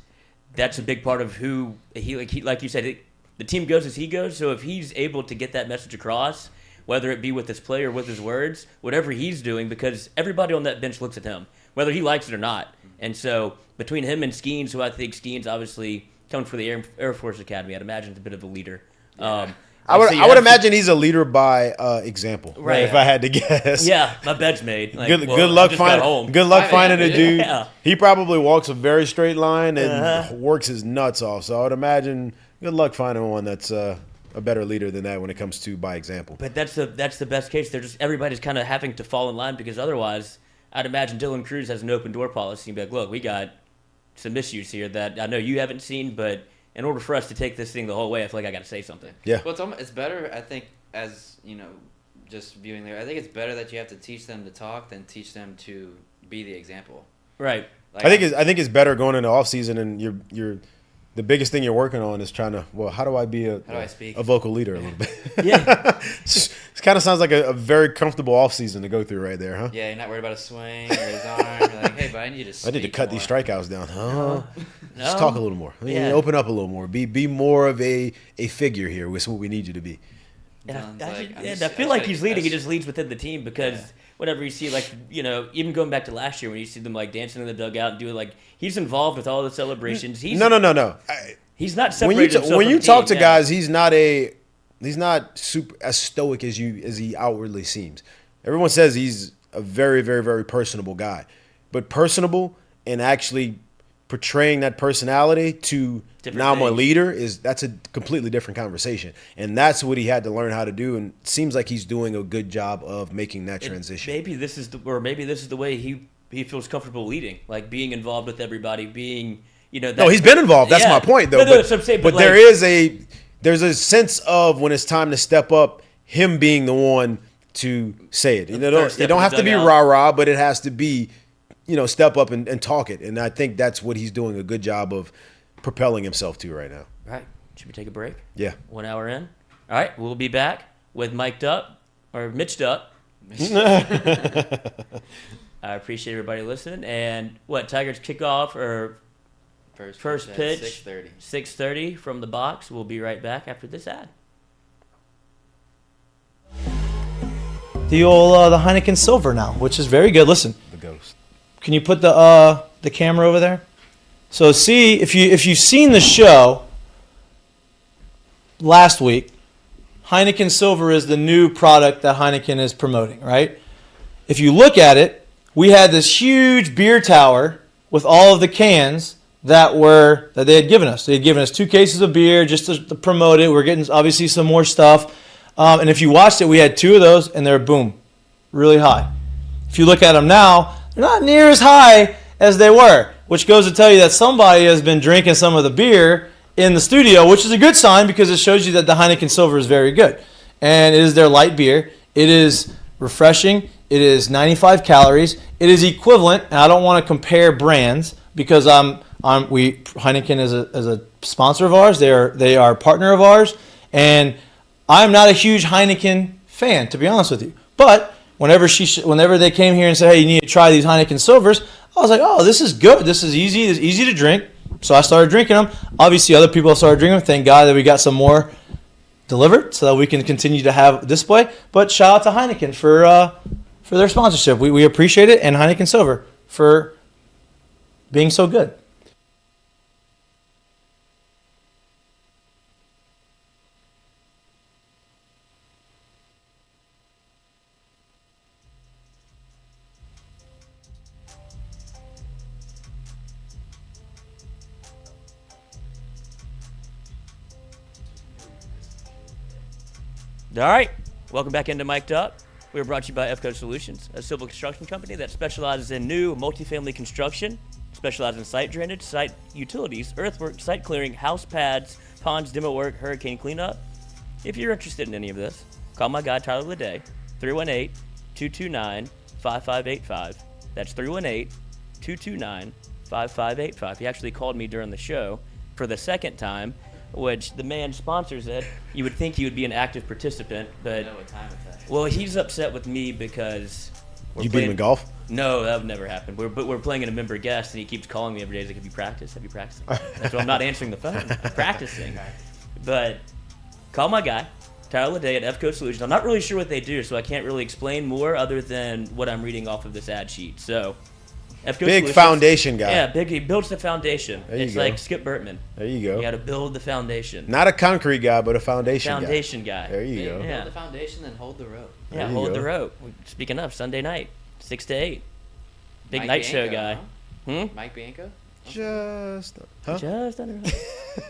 that's a big part of who he like you said, the team goes as he goes. So if he's able to get that message across, whether it be with his play or with his words, whatever he's doing, because everybody on that bench looks at him, whether he likes it or not. And so between him and Skeens, who I think Skeens obviously coming from the Air Force Academy, I'd imagine it's a bit of a leader. Yeah. I would imagine he's a leader by example, right? If I had to guess. Yeah, my bed's made. Like, good luck finding a dude. Yeah. He probably walks a very straight line and works his nuts off. So I would imagine good luck finding one that's a better leader than that when it comes to by example. But that's the best case. They're just everybody's kind of having to fall in line because otherwise, I'd imagine Dylan Cruz has an open door policy and be like, look, we got some issues here that I know you haven't seen, but in order for us to take this thing the whole way, I feel like I got to say something. Yeah. Well, it's better, I think, as, just viewing there. I think it's better that you have to teach them to talk than teach them to be the example. Right. Like, I think it's better going into off season and you're the biggest thing you're working on is trying to, how do I be a vocal leader a little bit? Yeah. It kind of sounds like a very comfortable off season to go through right there, huh? Yeah, you're not worried about a swing or his arm. You're like, hey, but I need to speak I need to cut more. these strikeouts down. No. Just talk a little more. Yeah. Open up a little more. Be more of a figure here. That's what we need you to be. I feel like he's leading. He just leads within the team because whenever you see, even going back to last year when you see them, dancing in the dugout and doing, he's involved with all the celebrations. No. He's not separated when you talk to guys, he's not super as stoic as he outwardly seems. Everyone says he's a very, very, very personable guy. But personable and actually portraying that personality to now I'm a leader that's a completely different conversation. And that's what he had to learn how to do, and it seems like he's doing a good job of making that transition. Maybe this is the way he feels comfortable leading, like being involved with everybody, being no, he's been involved. That's my point, though. But there's a sense of when it's time to step up, him being the one to say it. It don't have to be rah-rah, but it has to be, step up and talk it. And I think that's what he's doing a good job of propelling himself to right now. All right. Should we take a break? Yeah. 1 hour in. All right. We'll be back with Mik'd Up or Mitched Up. I appreciate everybody listening. And Tigers kickoff or first pitch 6:30 from the box. We'll be right back after this ad. The old the Heineken Silver now, which is very good. Listen, the ghost. Can you put the camera over there? So see if you've seen the show last week, Heineken Silver is the new product that Heineken is promoting, right? If you look at it, we had this huge beer tower with all of the cans that they had given us. They had given us 2 cases of beer just to promote it. We're getting obviously some more stuff. And if you watched it, we had 2 of those, and they're, boom, really high. If you look at them now, they're not near as high as they were. which goes to tell you that somebody has been drinking some of the beer in the studio, which is a good sign because it shows you that the Heineken Silver is very good. And it is their light beer. It is refreshing. It is 95 calories. It is equivalent, and I don't want to compare brands because Heineken is a sponsor of ours. They are a partner of ours, and I'm not a huge Heineken fan, to be honest with you. But whenever they came here and said, "Hey, you need to try these Heineken Silvers," I was like, "Oh, this is good. This is easy. It's easy to drink." So I started drinking them. Obviously, other people started drinking them. Thank God that we got some more delivered so that we can continue to have display. But shout out to Heineken for their sponsorship. We appreciate it, and Heineken Silver for being so good. All right, welcome back into Mik'd Up. We are brought to you by FCO Solutions, a civil construction company that specializes in new multifamily construction, specializes in site drainage, site utilities, earthwork, site clearing, house pads, ponds, demo work, hurricane cleanup. If you're interested in any of this, call my guy Tyler Leday, 318-229-5585. That's 318-229-5585. He actually called me during the show for the second time, which the man sponsors it. You would think he would be an active participant, but know what time it's at. Well, he's upset with me because you beat him in golf? No, that would never happen. But we're playing in a member guest, and he keeps calling me every day. He's like, "Have you practiced? Have you practiced?" That's why I'm not answering the phone. I'm practicing. But call my guy, Tyler Leday at FCO Solutions. I'm not really sure what they do, so I can't really explain more other than what I'm reading off of this ad sheet. So. FCO Big Solutions, foundation guy. Yeah, he builds the foundation. It's like Skip Bertman. There you go. You got to build the foundation. Not a concrete guy, but a foundation guy. There you go. Build the foundation, then hold the rope. Yeah, hold the rope. Speaking of, Sunday night, 6 to 8. Big night show guy. Huh? Mike Bianco? Just under.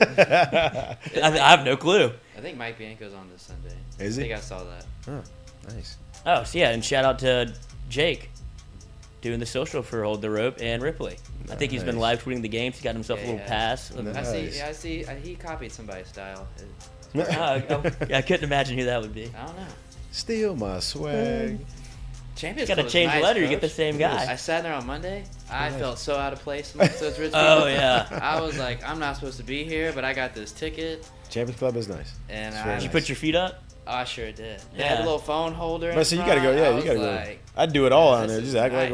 I have no clue. I think Mike Bianco's on this Sunday. Is he? I think I saw that. Oh, nice. Oh, so yeah, and shout out to Jake doing the social for Hold the Rope and Ripley. I think he's been live tweeting the games. He got himself a little pass. Nice. I see. He copied somebody's style. I couldn't imagine who that would be. I don't know. Steal my swag. Champions got to change the letter. You get the same guy. I sat there on Monday. I felt so out of place amongst those rich people. Oh yeah. I was like, I'm not supposed to be here, but I got this ticket. Champions Club is nice. And did you put your feet up? Oh, I sure did. They had a little phone holder. But so you gotta go. Yeah, you gotta go. I'd do it all on there. Just act like.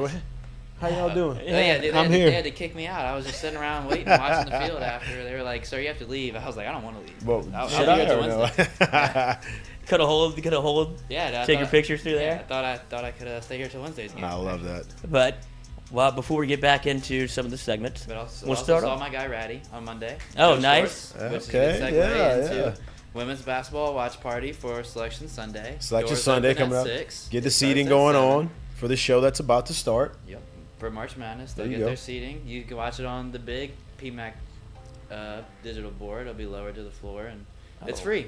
How y'all doing? I'm here. They had to kick me out. I was just sitting around waiting, watching the field after. They were like, "Sir, you have to leave." I was like, "I don't want to leave." Well, I'll be here till Wednesday. Could have hold. Yeah, take your pictures through there. I thought I could stay here till Wednesday's game. I love that. But before we get back into some of the segments, we'll start off. Saw my guy Ratty on Monday. Oh, nice. Sports, which is a good segue into women's basketball watch party for Selection Sunday. Selection Sunday coming up. 6. Get the seating going on for the show that's about to start. Yep. For March Madness, they'll get their seating. You can watch it on the big PMAC digital board. It'll be lowered to the floor, and it's free.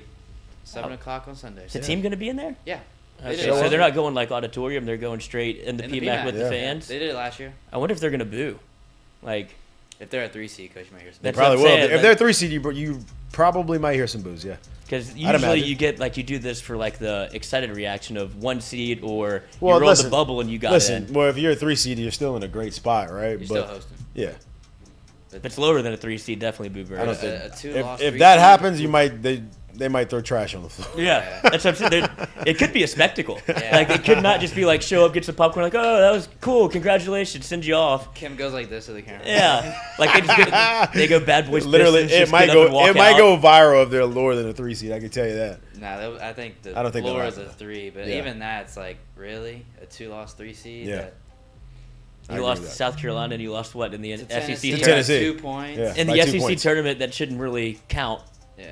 7 o'clock on Sunday. Is the team going to be in there? Yeah. Okay. So they're not going like auditorium. They're going straight in the PMAC with the fans. They did it last year. I wonder if they're going to boo. Like, if they're a 3 seed, Coach, you might hear some. They probably will. If they're a 3 seed, you probably might hear some boos. Yeah. Because usually you get you do this for the excited reaction of 1 seed or you roll the bubble and you got in. Well, if you're a 3 seed, you're still in a great spot, right? You're still hosting. Yeah. If it's lower than a 3 seed, definitely boo birds. If that happens, they might throw trash on the floor. Yeah, that's what I'm saying. It could be a spectacle. Yeah. It could not just be show up, get some popcorn, oh, that was cool, congratulations, send you off. Kim goes like this to the camera. Yeah, they go bad boys. Literally, it might go viral if they're lower than a 3 seed. I can tell you that. Nah, I think the floor is a 3, but even that's really a 2-loss 3 seed. Yeah. You lost to South Carolina and you lost what in the SEC tournament? Tennessee. 2 points. Yeah, in the SEC tournament, that shouldn't really count.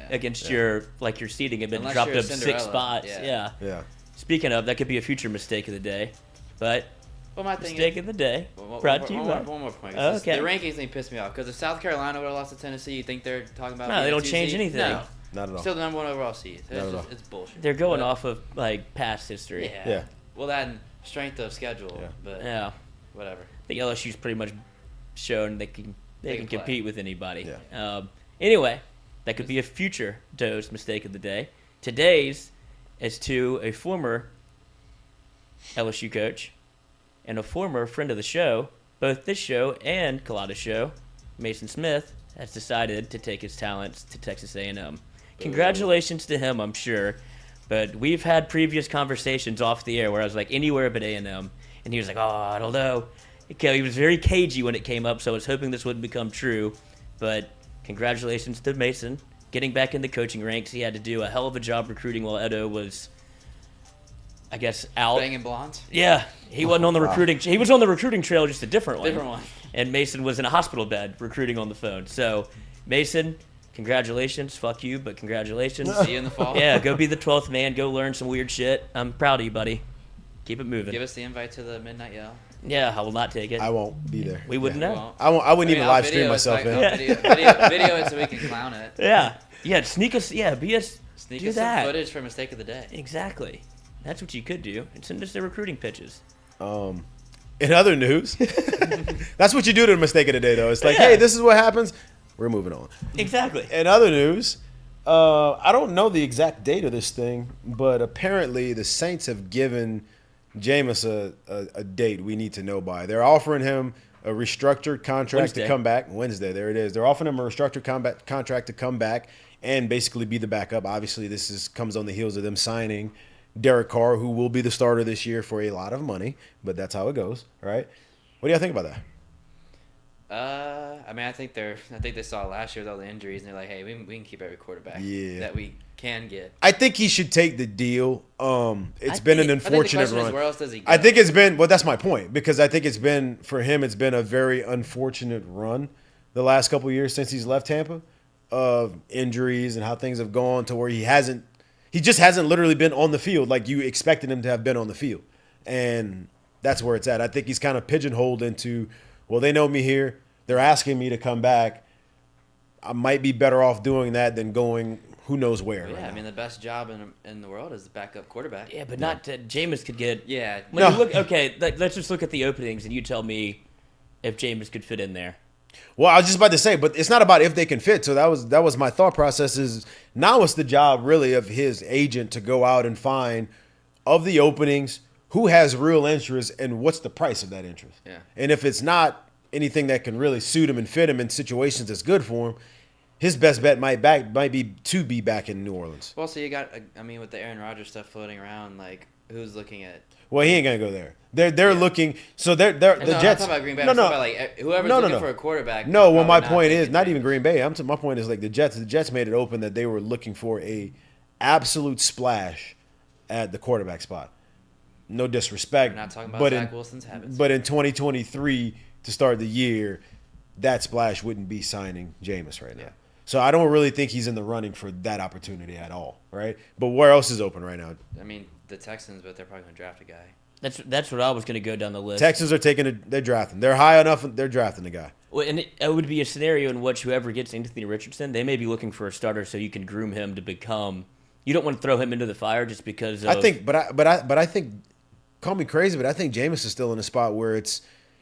Against your seeding, it been dropped up 6 spots. Yeah. Speaking of, that could be a future mistake of the day, but my thing mistake of the day. Brought to you by one more point. Okay. The rankings thing pissed me off because if South Carolina would have lost to Tennessee, you think they're talking about? No, they don't change anything. No, not at all. Still the number 1 overall seed. It's bullshit. They're going off of past history. Yeah. Well, that and strength of schedule. Yeah. But whatever. I think LSU's pretty much shown they can compete with anybody. Yeah. Anyway, that could be a future Doe's mistake of the day. Today's is to a former LSU coach and a former friend of the show, both this show and Colada's show. Mason Smith has decided to take his talents to Texas A&M. Congratulations to him, I'm sure. But we've had previous conversations off the air where I was like, anywhere but A&M. And he was like, I don't know. He was very cagey when it came up, so I was hoping this wouldn't become true. But congratulations to Mason. Getting back in the coaching ranks, he had to do a hell of a job recruiting while Edo was, I guess, out. Banging blondes? Yeah. He wasn't on the recruiting. He was on the recruiting trail, just a different one. Different one. And Mason was in a hospital bed recruiting on the phone. So, Mason, congratulations. Fuck you, but congratulations. See you in the fall. Yeah, go be the 12th man. Go learn some weird shit. I'm proud of you, buddy. Keep it moving. Give us the invite to the Midnight Yell. Yeah, I will not take it. I won't be there. We wouldn't know. I wouldn't even live stream myself in. Video it so we can clown it. Yeah, sneak us. Yeah, be us. Sneak do us that. some footage for mistake of the day. Exactly. That's what you could do. And send us the recruiting pitches. In other news, that's what you do to the mistake of the day, though. It's like, hey, this is what happens. We're moving on. Exactly. In other news, I don't know the exact date of this thing, but apparently the Saints have given Jameis a date we need to know by. They're offering him a restructured contract to come back. Wednesday, there it is. They're offering him a restructured contract to come back and basically be the backup. Obviously, comes on the heels of them signing Derek Carr, who will be the starter this year for a lot of money, but that's how it goes, right? What do y'all think about that? I mean, I think they saw last year with all the injuries, and they're like, hey, we can keep every quarterback that we can get. I think he should take the deal. It's been an unfortunate run. Where else does he go? I think it's been, well, that's my point, because I think it's been, for him, it's been a very unfortunate run the last couple of years since he's left Tampa, of injuries and how things have gone to where he just hasn't literally been on the field like you expected him to have been on the field. And that's where it's at. I think he's kind of pigeonholed into, well, they know me here. They're asking me to come back. I might be better off doing that than going who knows where. Yeah, I mean, the best job in the world is the backup quarterback. Yeah, but not Jameis could get. Yeah. When you look, okay, let's just look at the openings, and you tell me if Jameis could fit in there. Well, I was just about to say, but it's not about if they can fit. So that was my thought process. Is now it's the job really of his agent to go out and find of the openings who has real interest and what's the price of that interest. Yeah. And if it's not anything that can really suit him and fit him in situations that's good for him, his best bet might be to be back in New Orleans. Well, so you got, I mean, with the Aaron Rodgers stuff floating around, like, who's looking at? Well, he ain't gonna go there. They're looking. So they're the Jets. I'm not talking about Green Bay. I'm talking about like whoever's looking for a quarterback. No, well, my point is not even Green Bay. My point is like the Jets. The Jets made it open that they were looking for a absolute splash at the quarterback spot. No disrespect. We're not talking about Zach Wilson's habits. But in 2023 to start the year, that splash wouldn't be signing Jameis right now. Yeah. So I don't really think he's in the running for that opportunity at all, right? But where else is open right now? I mean, the Texans, but they're probably going to draft a guy. That's what I was going to go down the list. Texans are they're drafting. They're high enough, they're drafting the guy. Well, and it would be a scenario in which whoever gets Anthony Richardson, they may be looking for a starter so you can groom him to become. You don't want to throw him into the fire just because of. I think, but I think, call me crazy, but I think Jameis is still in a spot where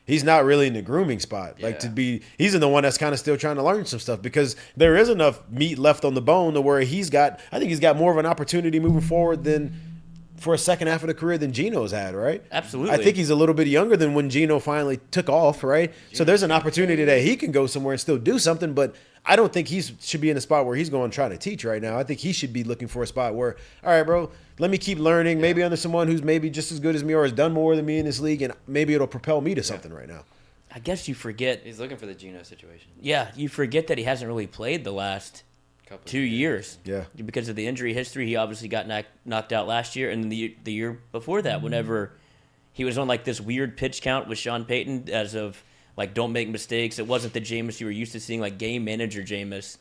he's not really in the grooming spot. Yeah. Like he's in the one that's kind of still trying to learn some stuff because there is enough meat left on the bone to where I think he's got more of an opportunity moving forward than for a second half of the career than Geno's had, right? Absolutely. I think he's a little bit younger than when Geno finally took off, right? So there's an opportunity that he can go somewhere and still do something, but I don't think he should be in a spot where he's going to try to teach right now. I think he should be looking for a spot where, all right, bro, let me keep learning, maybe under someone who's maybe just as good as me or has done more than me in this league, and maybe it'll propel me to something right now. I guess you forget. He's looking for the Geno situation. Yeah, you forget that he hasn't really played the last 2 years. Yeah. Because of the injury history, he obviously got knocked out last year, and the year before that, whenever he was on like this weird pitch count with Sean Payton as of like don't make mistakes. It wasn't the Jameis you were used to seeing, like game manager Jameis.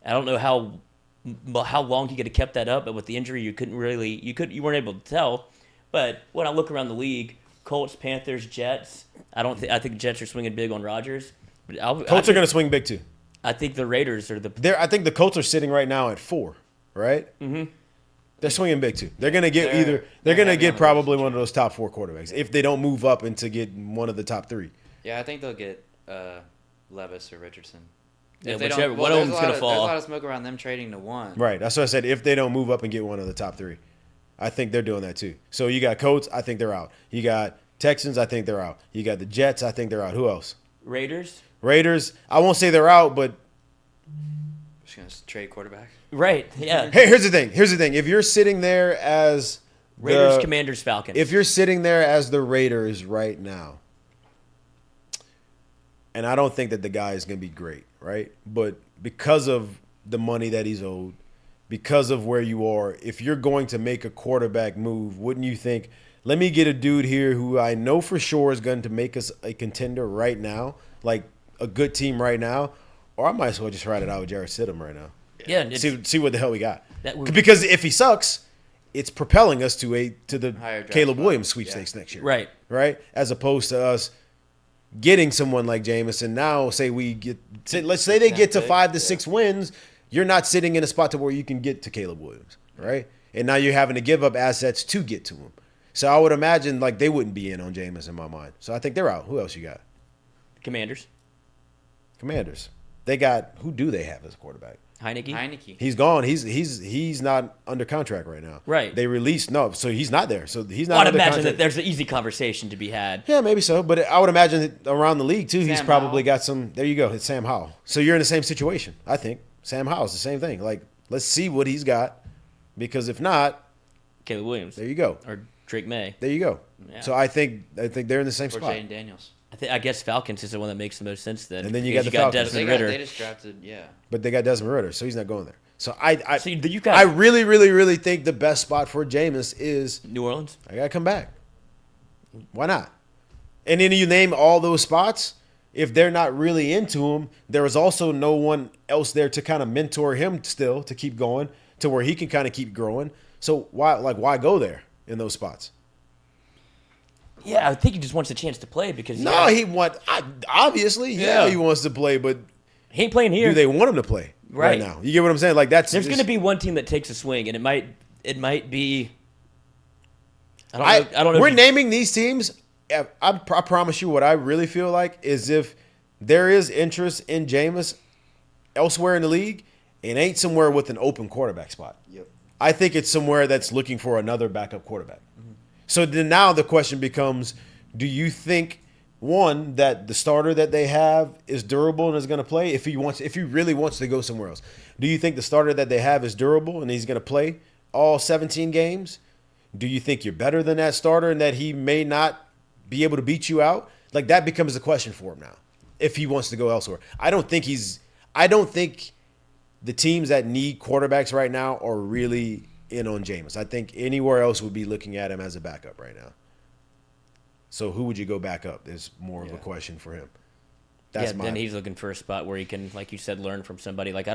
I don't know how long he could have kept that up, but with the injury, you weren't able to tell. But when I look around the league, Colts, Panthers, Jets, I think the Jets are swinging big on Rodgers. But Colts are going to swing big too. I think the Raiders are I think the Colts are sitting right now at 4, right? Mm-hmm. They're swinging big too. They're going to get they're going to get probably one of those top 4 quarterbacks if they don't move up and to get one of the top 3. Yeah, I think they'll get Levis or Richardson. Yeah, whichever one of them's going to fall. There's a lot of smoke around them trading to one. Right. That's what I said. If they don't move up and get one of the top 3, I think they're doing that too. So you got Colts. I think they're out. You got Texans. I think they're out. You got the Jets. I think they're out. Who else? Raiders. I won't say they're out, but just going to trade quarterback. Right. Yeah. Hey, here's the thing. If you're sitting there as Raiders, Commanders, Falcons. If you're sitting there as the Raiders right now, and I don't think that the guy is going to be great, right? But because of the money that he's owed, because of where you are, if you're going to make a quarterback move, wouldn't you think, let me get a dude here who I know for sure is going to make us a contender right now, like a good team right now, or I might as well just ride it out with Jarrett Stidham right now. Yeah. See what the hell we got. Because if he sucks, it's propelling us to the Caleb Williams sweepstakes next year. Right. Right? As opposed to us getting someone like Jameson. Now, let's say they get to 5 to 6 wins, you're not sitting in a spot to where you can get to Caleb Williams, right? And now you're having to give up assets to get to him. So I would imagine like they wouldn't be in on Jameson in my mind. So I think they're out. Who else you got? Commanders. They got, who do they have as a quarterback? Heineke. He's gone. He's not under contract right now. Right. They released so he's not there. So he's not. I'd under imagine contract. that there's an easy conversation to be had. Yeah, maybe so. But I would imagine that around the league too, he's probably got some. There you go. It's Sam Howell. So you're in the same situation. I think Sam Howell's the same thing. Like, let's see what he's got, because if not, Caleb Williams. There you go. Or Drake May. There you go. Yeah. So I think they're in the same spot. Or Jaden Daniels. I guess Falcons is the one that makes the most sense then. And then you got the Falcons. Desmond Ritter. They just drafted, But they got Desmond Ritter, so he's not going there. So I really, really, really think the best spot for Jameis is New Orleans. I gotta come back. Why not? And then you name all those spots. If they're not really into him, there is also no one else there to kind of mentor him still to keep going to where he can kind of keep growing. So why go there in those spots? Yeah, I think he just wants a chance to play because he obviously he wants to play, but he ain't playing here. Do they want him to play right now? You get what I'm saying? Like there's going to be one team that takes a swing, and it might be. I don't know. We're naming these teams. I promise you, what I really feel like is if there is interest in Jameis elsewhere in the league, it ain't somewhere with an open quarterback spot. Yep. I think it's somewhere that's looking for another backup quarterback. Mm-hmm. So then now the question becomes, do you think, one, that the starter that they have is durable and is going to play if he really wants to go somewhere else? Do you think the starter that they have is durable and he's going to play all 17 games? Do you think you're better than that starter and that he may not be able to beat you out? Like, that becomes the question for him now if he wants to go elsewhere. I don't think the teams that need quarterbacks right now are really in on Jameis. I think anywhere else would be looking at him as a backup right now. So who would you go back up is more of a question for him. Then he's looking for a spot where he can, like you said, learn from somebody. Like, I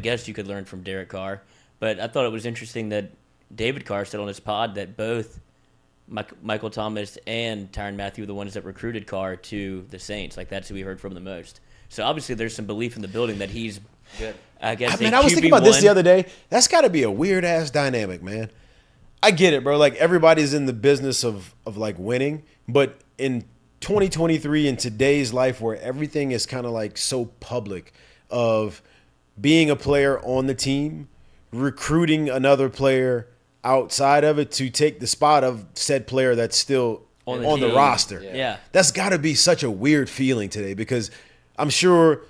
guess you could learn from Derek Carr, but I thought it was interesting that David Carr said on his pod that both Michael Thomas and Tyrann Mathieu were the ones that recruited Carr to the Saints. Like, that's who we heard from the most. So obviously there's some belief in the building that he's good. I guess. I was thinking about this the other day. That's got to be a weird ass dynamic, man. I get it, bro. Like, everybody's in the business of like winning, but in 2023 in today's life where everything is kind of like so public, of being a player on the team, recruiting another player outside of it to take the spot of said player that's still on the roster. Yeah. That's got to be such a weird feeling today, because I'm sure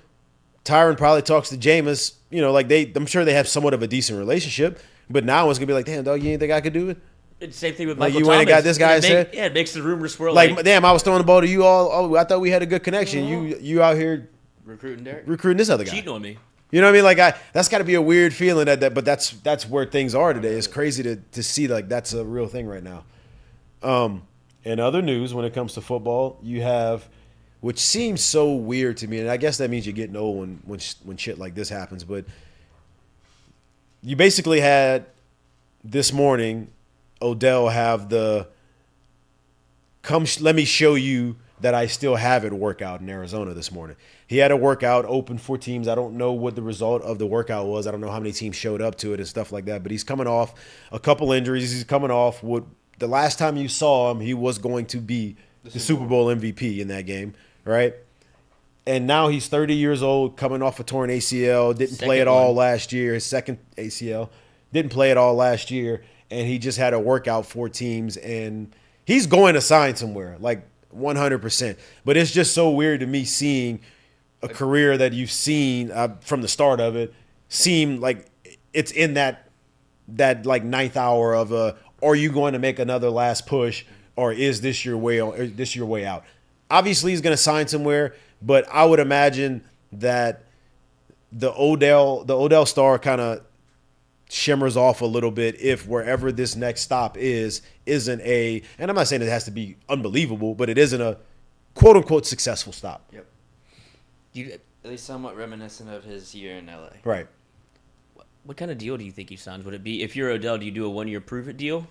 Tyrann probably talks to Jameis, I'm sure they have somewhat of a decent relationship, but now it's going to be like, damn, dog, you ain't think I could do it? It's the same thing with Michael you Thomas. went and got this guy instead? Yeah, it makes the rumor swirl. Like, damn, I was throwing the ball to you all. Oh, I thought we had a good connection. You out here recruiting this other guy. Cheating on me. You know what I mean? Like, that's got to be a weird feeling but that's where things are today. It's crazy to see, like, that's a real thing right now. In other news, when it comes to football, you have, which seems so weird to me, and I guess that means you're getting old when shit like this happens, but you basically had this morning Odell have the let me show you that I still have it workout in Arizona this morning. He had a workout open for teams. I don't know what the result of the workout was. I don't know how many teams showed up to it and stuff like that, but he's coming off a couple injuries. He's coming off what the last time you saw him, he was going to be the Super Bowl MVP in that game, right? And now he's 30 years old, coming off a torn ACL, didn't play at all last year, his second ACL, didn't play at all last year, and he just had to work out 4 teams, and he's going to sign somewhere, like 100%. But it's just so weird to me seeing a career that you've seen from the start of it seem like it's in that like ninth hour of are you going to make another last push, or is this your way on, or this your way out? Obviously, he's going to sign somewhere. But I would imagine that the Odell star kind of shimmers off a little bit if wherever this next stop isn't a, and I'm not saying it has to be unbelievable, but it isn't a quote unquote successful stop. Yep. At least somewhat reminiscent of his year in LA. Right. What kind of deal do you think he signs? Would it be, if you're Odell, do you do a 1-year prove-it deal?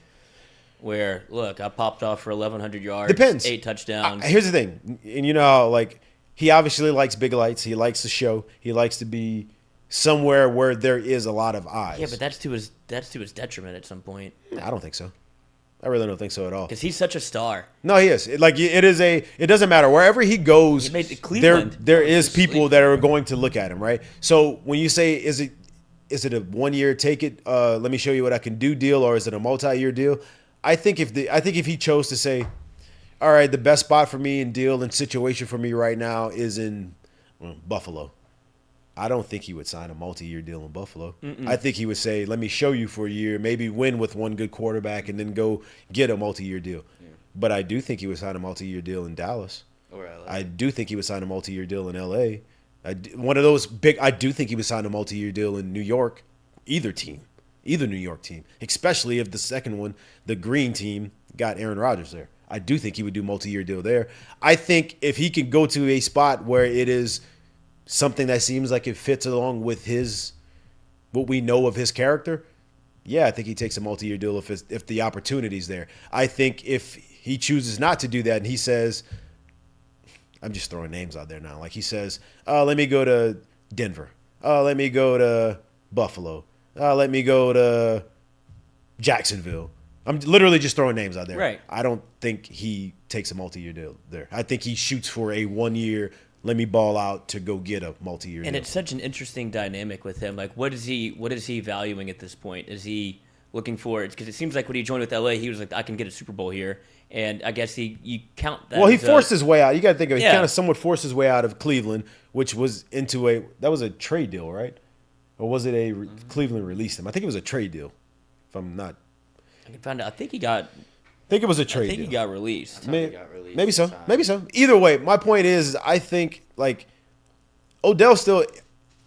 Where, look, I popped off for 1,100 yards, Depends. 8 touchdowns. Here's the thing, and you know how, like, he obviously likes big lights. He likes the show. He likes to be somewhere where there is a lot of eyes. Yeah, but that's to his detriment at some point. I don't think so. I really don't think so at all. Because he's such a star. No, he is. It doesn't matter. Wherever he goes, He made it Cleveland. there is people that are going to look at him, right? So when you say, is it a 1-year take it, let me show you what I can do deal, or is it a multi-year deal? I think if he chose to say, all right, the best spot for me and deal and situation for me right now is in Buffalo, I don't think he would sign a multi-year deal in Buffalo. I think he would say, let me show you for a year, maybe win with one good quarterback, and then go get a multi-year deal. Yeah. But I do think he would sign a multi-year deal in Dallas. Or LA. I do think he would sign a multi-year deal in LA. I do think he would sign a multi-year deal in New York, either New York team, especially if the second one, the green team, got Aaron Rodgers there. I do think he would do multi-year deal there. I think if he could go to a spot where it is something that seems like it fits along with what we know of his character, yeah, I think he takes a multi-year deal if the opportunity's there. I think if he chooses not to do that and he says, I'm just throwing names out there now, like he says, let me go to Denver. Let me go to Buffalo. Let me go to Jacksonville. I'm literally just throwing names out there. Right. I don't think he takes a multi-year deal there. I think he shoots for a 1-year, let me ball out to go get a multi-year deal. And it's such an interesting dynamic with him. Like, what is he valuing at this point? Is he looking for it? Because it seems like when he joined with LA, he was like, I can get a Super Bowl here. And I guess you count that. Well, he forced his way out. You got to think of it. He kind of somewhat forced his way out of Cleveland, which was that was a trade deal, right? Or was it Cleveland released him? I think it was a trade deal, if I'm not. I can find out. I think he got. I think it was a trade deal. He got released. Maybe so. Maybe so. Either way, my point is, I think like Odell still.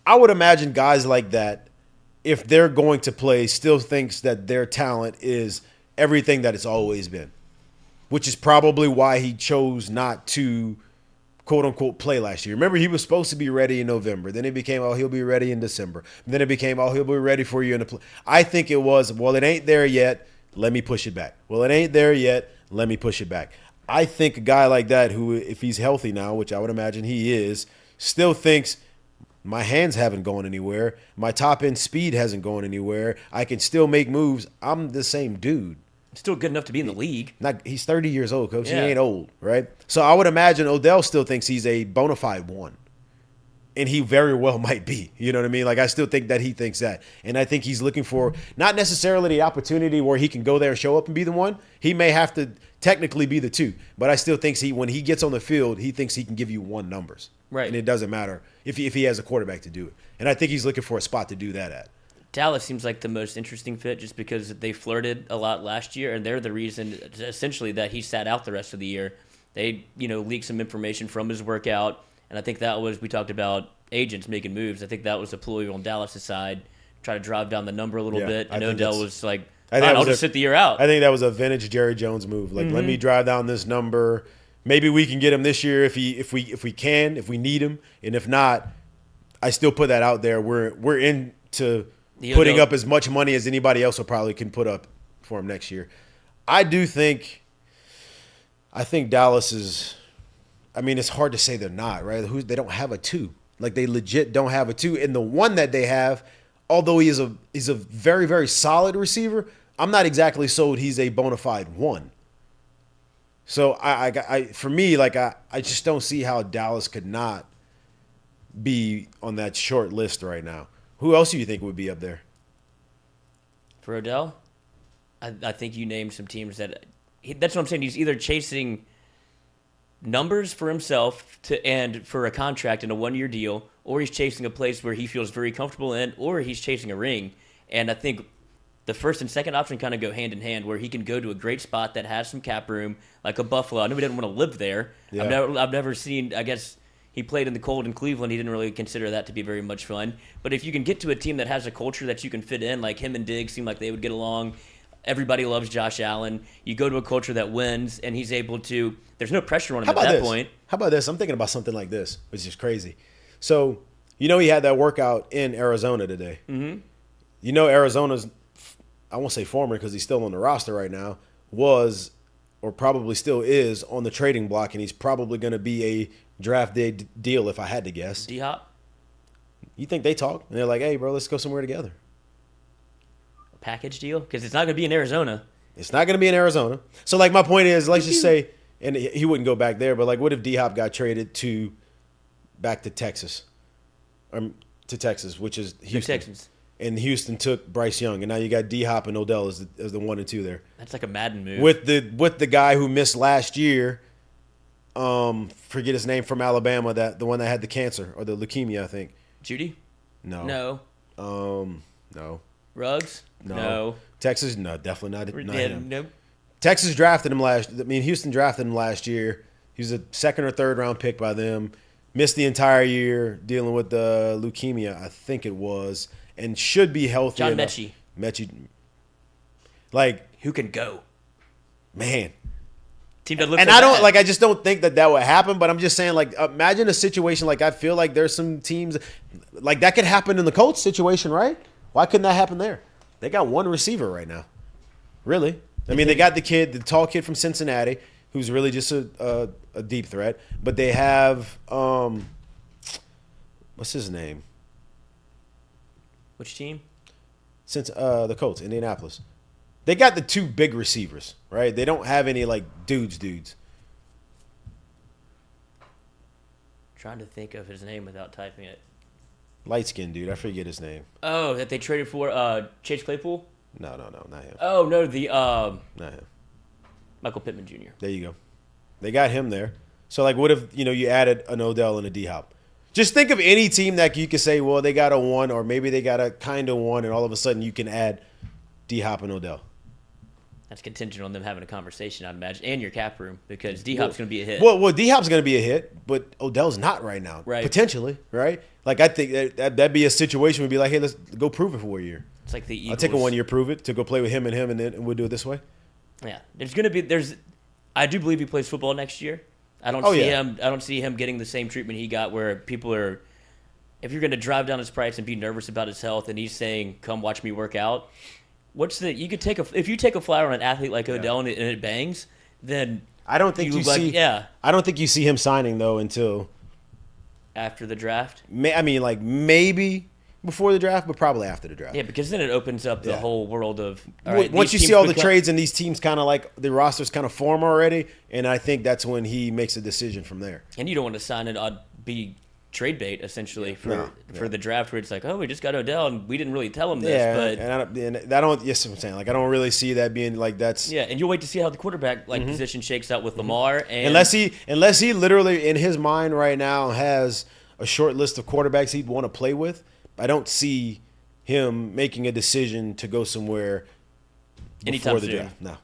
I would imagine guys like that, if they're going to play, still thinks that their talent is everything that it's always been, which is probably why he chose not to, quote unquote, play last year. Remember, he was supposed to be ready in November. Then it became, he'll be ready in December. Then it became, he'll be ready for you in the play. I think it was, it ain't there yet. Let me push it back. Well, it ain't there yet. Let me push it back. I think a guy like that who, if he's healthy now, which I would imagine he is, still thinks my hands haven't gone anywhere. My top end speed hasn't gone anywhere. I can still make moves. I'm the same dude. Still good enough to be in the league. He's 30 years old, Coach. Yeah. He ain't old, right? So I would imagine Odell still thinks he's a bona fide one. And he very well might be. You know what I mean? Like, I still think that he thinks that. And I think he's looking for not necessarily the opportunity where he can go there and show up and be the one. He may have to technically be the 2. But I still think when he gets on the field, he thinks he can give you 1 numbers. Right. And it doesn't matter if he has a quarterback to do it. And I think he's looking for a spot to do that at. Dallas seems like the most interesting fit just because they flirted a lot last year, and they're the reason essentially that he sat out the rest of the year. They, leaked some information from his workout, and I think that was, we talked about agents making moves. I think that was a ploy on Dallas' side, try to drive down the number a little bit. And Odell was like, I'll just sit the year out. I think that was a vintage Jerry Jones move. Like, let me drive down this number. Maybe we can get him this year if we need him, and if not, I still put that out there. We're into putting up as much money as anybody else will probably can put up for him next year. I think Dallas is. I mean, it's hard to say they're not, right? They don't have a 2. Like, they legit don't have a 2. And the one that they have, although he's a very, very solid receiver, I'm not exactly sold he's a bona fide 1. So for me, like, I just don't see how Dallas could not be on that short list right now. Who else do you think would be up there? For Odell, I think you named some teams that's what I'm saying. He's either chasing numbers for himself and for a contract in a 1-year deal, or he's chasing a place where he feels very comfortable in, or he's chasing a ring. And I think the first and second option kind of go hand in hand, where he can go to a great spot that has some cap room, like a Buffalo. I know he didn't want to live there. Yeah. I've never seen, I guess he played in the cold in Cleveland. He didn't really consider that to be very much fun. But if you can get to a team that has a culture that you can fit in, like him and Diggs seem like they would get along. Everybody loves Josh Allen. You go to a culture that wins, and he's able to – there's no pressure on him at that point. How about this? I'm thinking about something like this, which is crazy. So, he had that workout in Arizona today. Mm-hmm. Arizona's – I won't say former because he's still on the roster right now – was or probably still is on the trading block, and he's probably going to be a draft day deal if I had to guess. D-Hop? You think they talk? And they're like, hey, bro, let's go somewhere together. Package deal? Because it's not going to be in Arizona. It's not going to be in Arizona. So, my point is, let's just say, and he wouldn't go back there, but, what if D-Hop got traded back to Texas? To Texas, which is Houston. The Texans. And Houston took Bryce Young, and now you got D-Hop and Odell as the 1 and 2 there. That's like a Madden move. With the guy who missed last year, forget his name, from Alabama, the one that had the cancer or the leukemia, I think. Judy? No. No. Ruggs? No. Texas? No, definitely not him. Nope. Texas drafted him Houston drafted him last year. He was a second or third round pick by them. Missed the entire year dealing with the leukemia, I think it was, and should be healthy. John Mechie. Who can go? Man. Team that looks and so I don't bad. I just don't think that would happen, but I'm just saying, imagine a situation I feel like there's some teams that could happen in the Colts situation, right? Why couldn't that happen there? They got one receiver right now. Really? I mean, they got the tall kid from Cincinnati, who's really just a deep threat. But they have what's his name? Which team? The Colts, Indianapolis. They got the two big receivers, right? They don't have any dudes. Trying to think of his name without typing it. Light-skinned dude. I forget his name. Oh, that they traded for Chase Claypool? No, not him. Oh, no, not him. Michael Pittman Jr. There you go. They got him there. So, what if, you added an Odell and a D-Hop? Just think of any team that you could say, well, they got a 1 or maybe they got a kind of 1, and all of a sudden you can add D-Hop and Odell. That's contingent on them having a conversation, I'd imagine, and your cap room, because D-Hop's going to be a hit. Well, D-Hop's going to be a hit, but Odell's not right now. Right. Potentially, right? I think that'd be a situation would be like, hey, let's go prove it for a year. It's like the Eagles. I'll take a 1-year prove it to go play with him, and then we'll do it this way. Yeah. I do believe he plays football next year. I don't see him getting the same treatment he got where people are, if you're going to drive down his price and be nervous about his health and he's saying, come watch me work out, if you take a flyer on an athlete like Odell and it bangs, then I don't think I don't think you see him signing though until after the draft. Maybe before the draft, but probably after the draft. Yeah, because then it opens up the whole world of once you see all the trades and these teams kind of the rosters kind of form already, and I think that's when he makes a decision from there. And you don't want to sign it be trade bait essentially for the draft where it's like, oh, we just got Odell and we didn't really tell him this. Yes, I'm saying I don't really see that being that's. Yeah, and you'll wait to see how the quarterback position shakes out with Lamar. And unless he literally in his mind right now has a short list of quarterbacks he'd want to play with, I don't see him making a decision to go somewhere before the draft. No.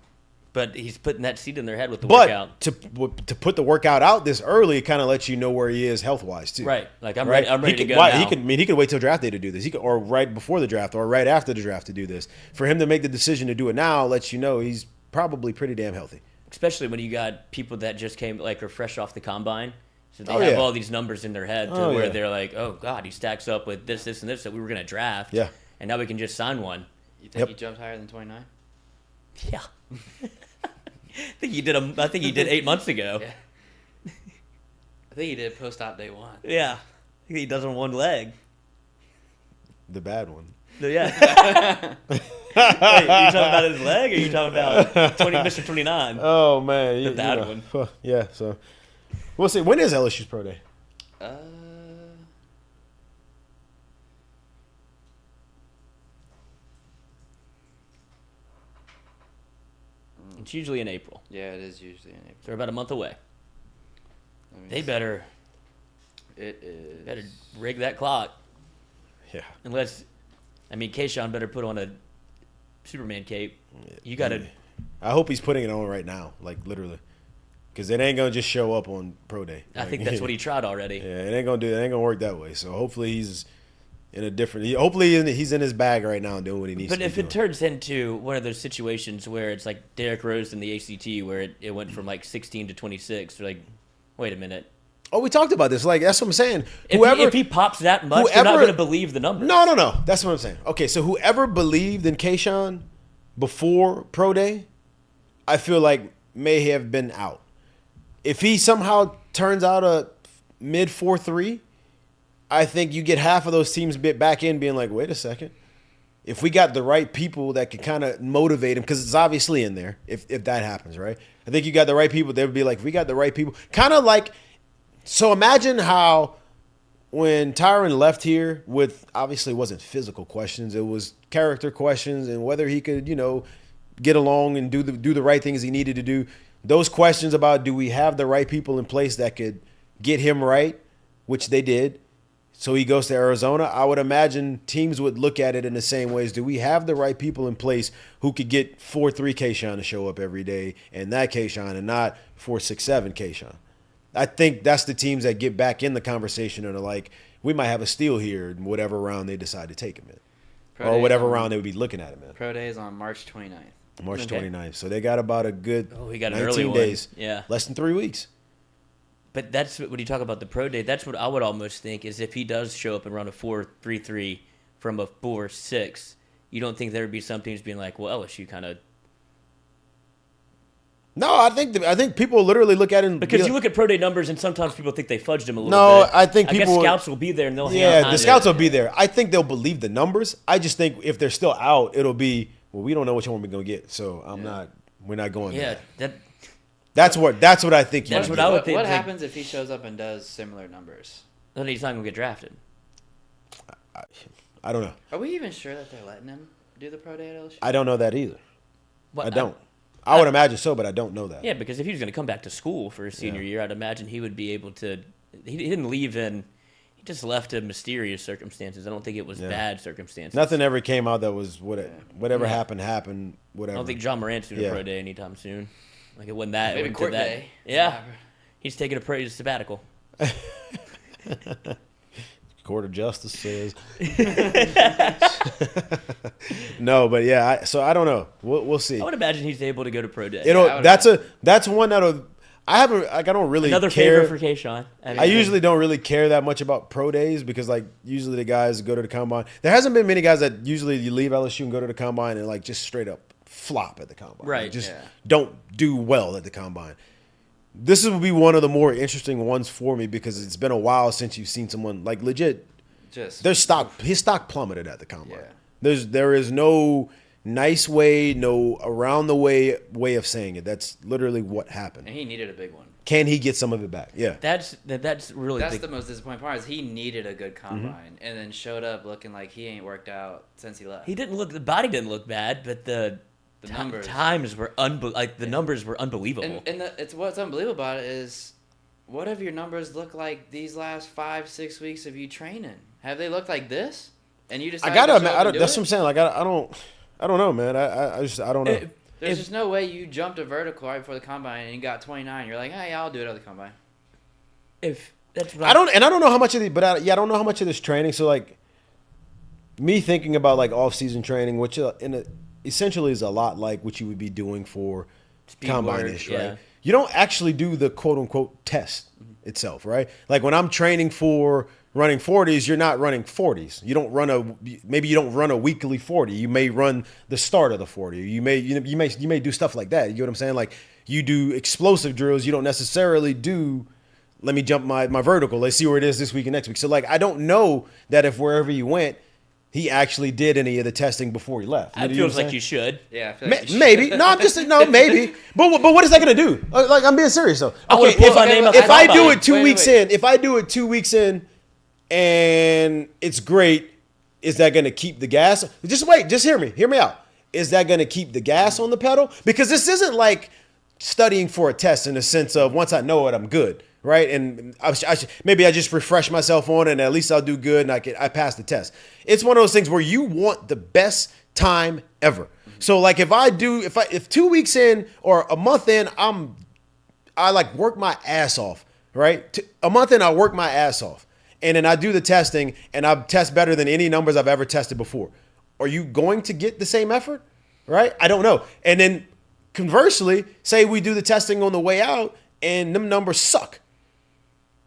But he's putting that seed in their head with the workout. To put the workout out this early, it kind of lets you know where he is health wise too. Right, I'm ready to go now. He could wait till draft day to do this. Or right before the draft, or right after the draft to do this. For him to make the decision to do it now lets you know he's probably pretty damn healthy. Especially when you got people that just came are fresh off the combine, so they have all these numbers in their head where they're like, oh God, he stacks up with this, and this that we were going to draft. Yeah, and now we can just sign one. You think he jumped higher than 29? Yeah. I think he did 8 months ago. Yeah. I think he did post-op day 1. Yeah. I think he does on one leg. The bad one. Yeah. Wait, are you talking about his leg or are you talking about Mr. 29? Oh, man. The bad one. Yeah, so we'll see. When is LSU's pro day? It's usually in April. Yeah, it is usually in April. They're about a month away. They better. It is. Better rig that clock. Yeah. Unless, Kayshawn better put on a Superman cape. You got to. I hope he's putting it on right now, like literally, because it ain't gonna just show up on pro day. I think that's what he tried already. Yeah, it ain't gonna work that way. So hopefully he's in a different. Hopefully he's in his bag right now and doing what he needs to do. But if it turns into one of those situations where it's like Derrick Rose in the ACT, where it went from like 16 to 26, you're like, wait a minute. Oh, we talked about this. Like, that's what I'm saying. If he pops that much, you're not going to believe the numbers. No. That's what I'm saying. Okay, so whoever believed in Kayshawn before pro day, I feel like may have been out. If he somehow turns out a mid 4.3, I think you get half of those teams back in being like, wait a second. If we got the right people that could kind of motivate him, because it's obviously in there if that happens, right? I think you got the right people. They would be like, we got the right people. Kind of like, so imagine how when Tyron left here with, obviously it wasn't physical questions, it was character questions and whether he could, get along and do the right things he needed to do. Those questions about do we have the right people in place that could get him right, which they did. So he goes to Arizona. I would imagine teams would look at it in the same ways. Do we have the right people in place who could get 4.3 Kayshawn to show up every day and that Kayshawn and not 4.67 Kayshawn? I think that's the teams that get back in the conversation and are like, we might have a steal here in whatever round they decide to take him in. Or whatever round they would be looking at him in. Pro Day is on March 29th. March 29th. So they got about a good 19 days. Yeah. Less than 3 weeks. But that's when you talk about the pro day, that's what I would almost think is if he does show up and run a 4.33 from a 4.6, you don't think there would be some teams being like, well, LSU kind of. No, I think people literally look at it because you look at pro day numbers and sometimes people think they fudged them a little bit. No, I think people. I guess scouts will be there and they'll hang Yeah, the scouts will be there. I think they'll believe the numbers. I just think if they're still out, it'll be, well, we don't know which one we're going to get. So we're not going there. Yeah, that's what I think. That's what I would think. What happens if he shows up and does similar numbers? Then he's not going to get drafted. I don't know. Are we even sure that they're letting him do the pro day at LSU? I don't know that either. I don't. I would imagine so, but I don't know that. Yeah, because if he was going to come back to school for his senior year, I'd imagine he would be able to. He didn't leave in. He just left in mysterious circumstances. I don't think it was bad circumstances. Nothing ever came out that was whatever happened. Whatever. I don't think John Morant's doing a pro day anytime soon. Like it wasn't that. Maybe it court that. day. Yeah, he's taking a sabbatical. Court of Justice says. No, but yeah. So I don't know. We'll see. I would imagine he's able to go to pro day. That's one that'll. I don't really another care. favor for Kayshawn. I usually don't really care that much about pro days because like usually the guys go to the combine. There hasn't been many guys that usually you leave LSU and go to the combine and like just straight up flop at the combine. Right. Like, just don't do well at the combine. This will be one of the more interesting ones for me because it's been a while since you've seen someone like legit. His stock plummeted at the combine. Yeah. There is no nice way, no around the way of saying it. That's literally what happened. And he needed a big one. Can he get some of it back? Yeah. That's really the most disappointing part is he needed a good combine and then showed up looking like he ain't worked out since he left. The body didn't look bad, but the numbers times were the numbers were unbelievable. And it's what's unbelievable about it is, what have your numbers looked like these last 5-6 weeks of you training? Have they looked like this? And you decided that's what I'm saying. Like I don't know, man. I don't know. There's just no way you jumped a vertical right before the combine and you got 29. You're like, hey, I'll do it at the combine. If that's what I don't know how much of the, but I don't know how much of this training. So like, me thinking about like off-season training, which essentially is a lot like what you would be doing for combine-ish, right? You don't actually do the quote-unquote test itself, right? Like when I'm training for running 40s, you're not running 40s. You don't run a weekly 40. You may run the start of the 40. You may do stuff like that. You know what I'm saying? Like you do explosive drills. You don't necessarily do, let me jump my vertical. Let's see where it is this week and next week. So like I don't know that if wherever you went, he actually did any of the testing before he left. It feels like you should. Yeah, I feel like maybe. No, I'm just no, maybe. But what is that gonna do? Like I'm being serious though. Okay, if I do it 2 weeks in, if I do it 2 weeks in, and it's great, is that gonna keep the gas? Just wait. Just hear me out. is that going to keep the gas on the pedal? Because this isn't like studying for a test in the sense of once I know it, I'm good, right? And maybe I just refresh myself on it and at least I'll do good and I pass the test. It's one of those things where you want the best time ever. So like if 2 weeks in or a month in, I like work my ass off, right? A month in, I work my ass off. And then I do the testing and I test better than any numbers I've ever tested before. Are you going to get the same effort? Right? I don't know. And then conversely, say we do the testing on the way out and them numbers suck.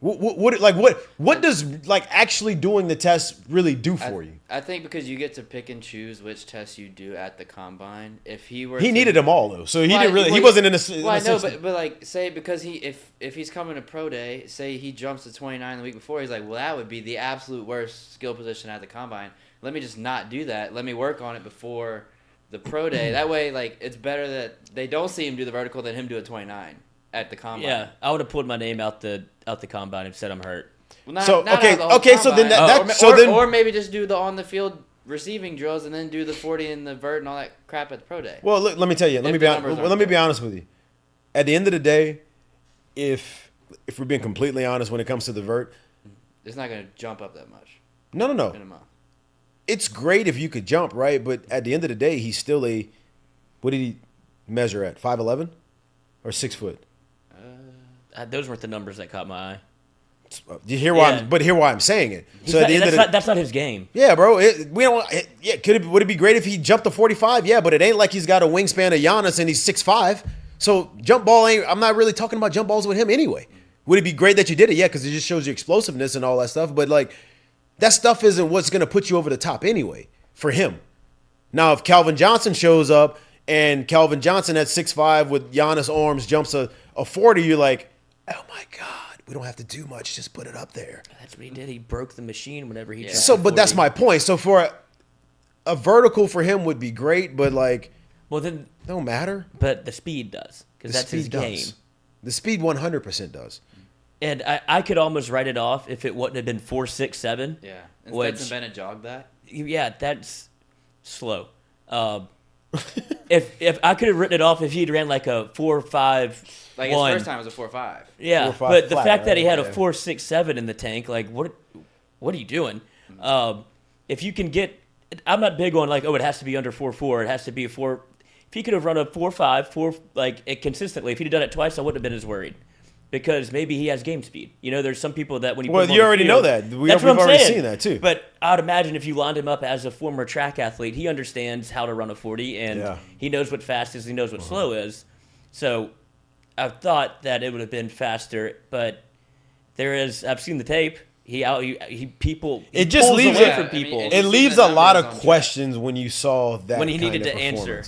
What does like actually doing the test really do for you? I think because you get to pick and choose which tests you do at the combine. If he needed them all though, so he didn't really. He wasn't in a. Well, I know, but like say because if he's coming to pro day, say he jumps to 29 the week before, he's like, well, that would be the absolute worst skill position at the combine. Let me just not do that. Let me work on it before the pro day. That way, like it's better that they don't see him do the vertical than him do a 29 at the combine. Yeah, I would have pulled my name out the combine and said I'm hurt. Well, so or maybe just do the on the field receiving drills and then do the 40 and the vert and all that crap at the pro day. Well, let me tell you. Let me be honest with you. At the end of the day, if we're being completely honest when it comes to the vert, it's not going to jump up that much. No. It's great if you could jump, right? But at the end of the day, he's still what did he measure at? 5'11" or 6 foot? Those weren't the numbers that caught my eye. You hear why? Hear why I'm saying it. So at the end of the day, that's not his game. Yeah, bro. Would it be great if he jumped to 45? Yeah, but it ain't like he's got a wingspan of Giannis and he's 6'5". So jump ball ain't. I'm not really talking about jump balls with him anyway. Would it be great that you did it? Yeah, because it just shows you explosiveness and all that stuff. But like, that stuff isn't what's going to put you over the top anyway for him. Now, if Calvin Johnson shows up and Calvin Johnson at 6'5" with Giannis arms jumps a 40, you're like, oh my God, we don't have to do much. Just put it up there. That's what he did. He broke the machine whenever he jumped. So, but that's my point. So for a vertical for him would be great, but like, well then, it don't matter. But the speed does because that's his game. The speed 100% does. And I could almost write it off if it wouldn't have been 4.67. Yeah, and Stetson Bennett jogged that. Yeah, that's slow. If I could have written it off if he'd ran like a 4.5. Like his first time was a 4.5. Yeah, 4.5 but the flat, fact that he had a 4.67 in the tank, like what are you doing? If you can get, I'm not big on like, oh, it has to be under 4.4. It has to be a 4. If he could have run a 4.5, like consistently, if he'd have done it twice, I wouldn't have been as worried. Because maybe he has game speed. You know, there's some people that when you you already know that. We've already seen that too. But I'd imagine if you lined him up as a former track athlete, he understands how to run a 40 and he knows what fast is, he knows what slow is. So I thought that it would have been faster, but I've seen the tape. It just leaves away from people. It leaves a lot of questions when you saw that when he needed to answer.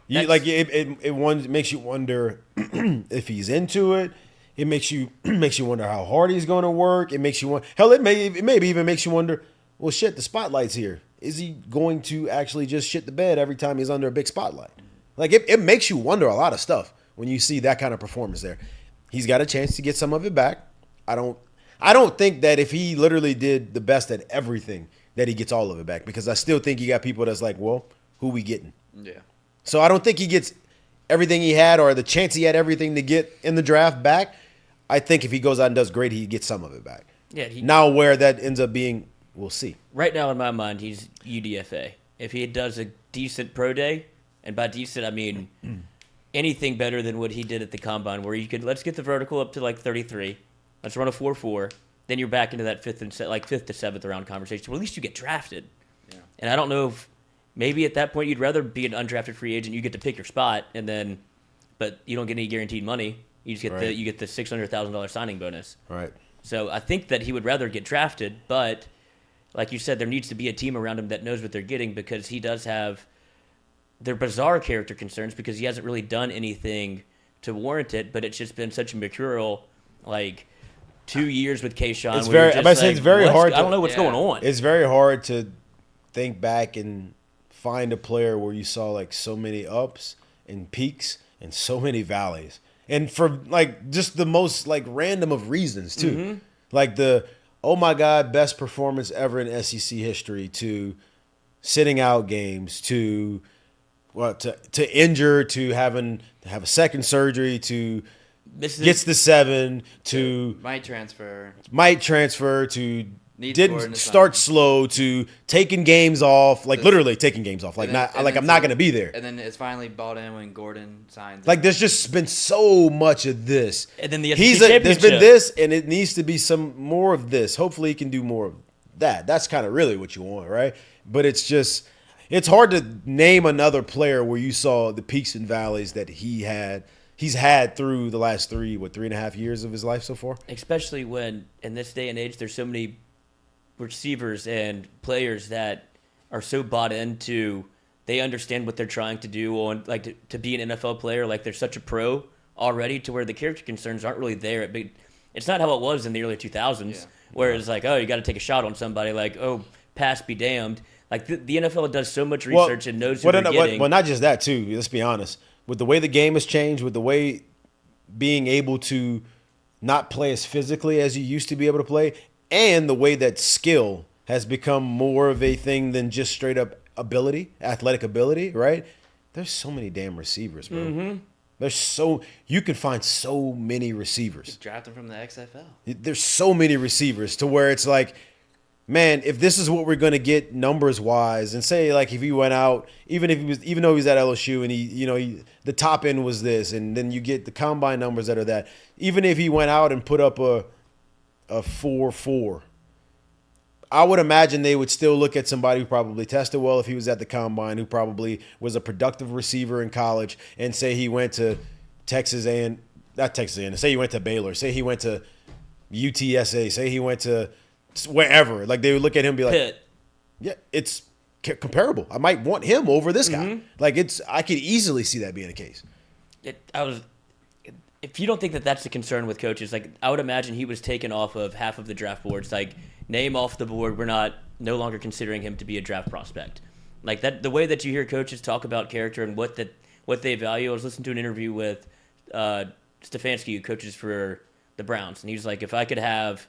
Yeah. It makes you wonder if he's into it. It makes you wonder how hard he's going to work. It makes you wonder. Hell, it maybe even makes you wonder. Well, shit, the spotlight's here. Is he going to actually just shit the bed every time he's under a big spotlight? Like it makes you wonder a lot of stuff when you see that kind of performance there. He's got a chance to get some of it back. I don't think that if he literally did the best at everything that he gets all of it back, because I still think you got people that's like, well, who we getting? Yeah. So I don't think he gets everything he had or the chance he had everything to get in the draft back. I think if he goes out and does great, he gets some of it back. Yeah. Now where that ends up being, we'll see. Right now in my mind, he's UDFA. If he does a decent pro day, and by decent I mean anything better than what he did at the combine, where you could let's get the vertical up to like 33, let's run a 4.4, then you're back into that fifth to 7th round conversation. Well, at least you get drafted. Yeah. And I don't know if maybe at that point you'd rather be an undrafted free agent. You get to pick your spot, but you don't get any guaranteed money. You just get the $600,000 signing bonus. Right. So I think that he would rather get drafted, but like you said, there needs to be a team around him that knows what they're getting, because he does have their bizarre character concerns because he hasn't really done anything to warrant it. But it's just been such a mercurial 2 years with Kayshawn. It's very hard. I don't know what's going on. It's very hard to think back and find a player where you saw so many ups and peaks and so many valleys. And for just the most random of reasons too. Mm-hmm. The oh my God, best performance ever in SEC history, to sitting out games, to to injure, to have a second surgery, to gets the 7, to might transfer, to didn't start slow, to taking games off, like literally taking games off, like I'm not going to be there. And then it's finally bought in when Gordon signs. Like there's just been so much of this. And then there's been this, and it needs to be some more of this. Hopefully he can do more of that. That's kind of really what you want, right? But it's hard to name another player where you saw the peaks and valleys that he's had through the last 3.5 years of his life so far. Especially when in this day and age, there's so many receivers and players that are so bought into, they understand what they're trying to do on to be an NFL player. Like they're such a pro already to where the character concerns aren't really there. It's not how it was in the early 2000s where it's like, oh, you got to take a shot on somebody, like, oh, pass be damned. Like the NFL does so much research and knows who they're getting. Well, not just that too. Let's be honest. With the way the game has changed, with the way being able to not play as physically as you used to be able to play, and the way that skill has become more of a thing than just straight up athletic ability, right? There's so many damn receivers, bro. Mm-hmm. You can find so many receivers. Draft them from the XFL. There's so many receivers to where it's like, man, if this is what we're going to get numbers wise, and say like if he went out, even though he was at LSU and the top end was this, and then you get the combine numbers that are that, even if he went out and put up a 4.4, I would imagine they would still look at somebody who probably tested well if he was at the combine, who probably was a productive receiver in college, and say he went to say he went to Baylor, say he went to UTSA, say he went to wherever. Like they would look at him and be like, Pitt. Yeah, it's comparable. I might want him over this guy. Like I could easily see that being the case. If you don't think that that's the concern with coaches, like I would imagine he was taken off of half of the draft boards. Like name off the board, we're no longer considering him to be a draft prospect. Like that, the way that you hear coaches talk about character and what they value. I was listening to an interview with Stefanski, who coaches for the Browns, and he was like, if I could have,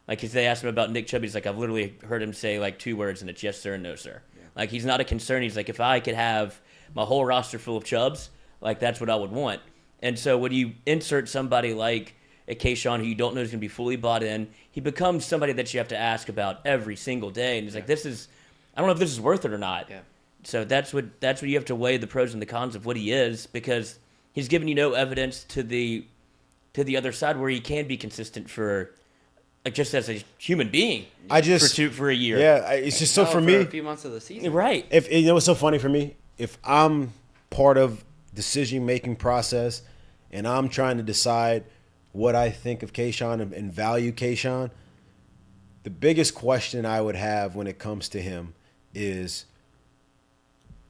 like if they asked him about Nick Chubb, he's like, I've literally heard him say like 2 words, and it's yes sir and no sir. Yeah. Like he's not a concern. He's like, if I could have my whole roster full of Chubbs, like that's what I would want. And so when you insert somebody like a Kayshawn who you don't know is going to be fully bought in, he becomes somebody that you have to ask about every single day. And he's like, I don't know if this is worth it or not. Yeah. So that's what you have to weigh the pros and the cons of what he is, because he's giving you no evidence to the other side where he can be consistent for just as a human being. For a year. Yeah, it's just so for me. A few months of the season. Right. If you know what's so funny for me, if I'm part of decision-making process and I'm trying to decide what I think of Kayshawn and value Kayshawn, the biggest question I would have when it comes to him is,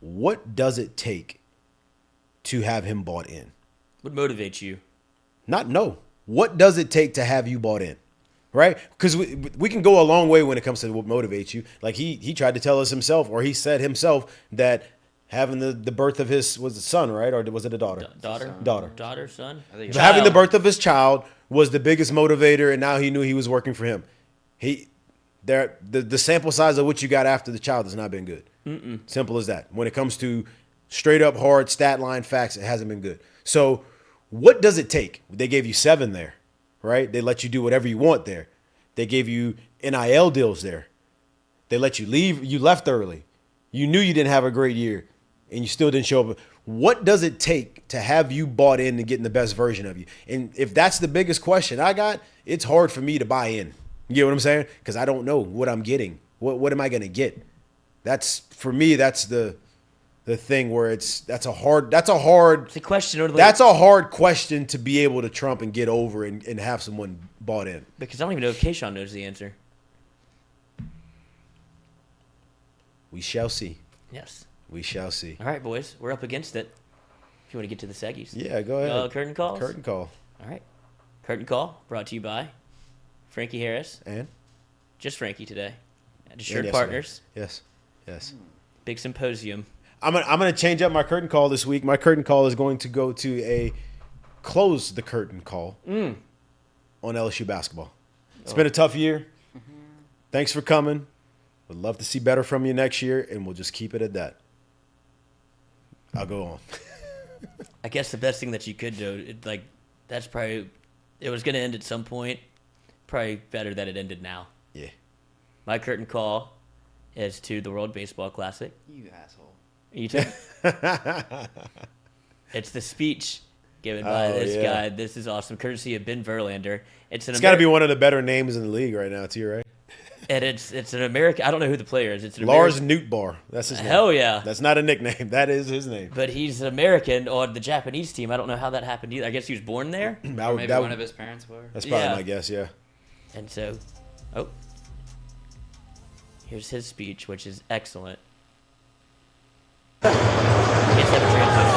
what does it take to have him bought in? What motivates you? What does it take to have you bought in? Right? Because we can go a long way when it comes to what motivates you. Like he tried to tell us himself, or he said himself, that having the birth of his was a son, right? Or was it a daughter? Daughter, son. Having the birth of his child was the biggest motivator, and now he knew he was working for him. The sample size of what you got after the child has not been good. Mm-mm. Simple as that. When it comes to straight up hard stat line facts, it hasn't been good. So what does it take? They gave you 7 there, right? They let you do whatever you want there. They gave you NIL deals there. They let you leave. You left early. You knew you didn't have a great year, and you still didn't show up. What does it take to have you bought in and getting the best version of you? And if that's the biggest question I got, it's hard for me to buy in. You get what I'm saying? Because I don't know what I'm getting. What am I going to get? That's, for me, that's the thing where that's a hard question. That's a hard question to be able to trump and get over and have someone bought in. Because I don't even know if Kayshawn knows the answer. We shall see. Yes. We shall see. All right, boys. We're up against it. If you want to get to the seggies. Yeah, go ahead. Curtain calls? Curtain call. All right. Curtain call brought to you by Frankie Harris. And? Just Frankie today. And Assured Partners. Yes. Big symposium. I'm gonna change up my curtain call this week. My curtain call is going to go to a close the curtain call on LSU basketball. It's been a tough year. Mm-hmm. Thanks for coming. Would love to see better from you next year, and we'll just keep it at that. I'll go on. I guess the best thing that you could do, that's probably, it was going to end at some point. Probably better that it ended now. Yeah. My curtain call is to the World Baseball Classic. You asshole. You too. It's the speech given by this guy. This is awesome. Courtesy of Ben Verlander. It's got to be one of the better names in the league right now, too, right? And it's an American. I don't know who the player is. It's an Lars Nootbaar. That's his name. Hell yeah. That's not a nickname. That is his name. But he's American on the Japanese team. I don't know how that happened either. I guess he was born there. Or maybe one of his parents were. That's probably my guess, yeah. And so, here's his speech, which is excellent. It's never translated.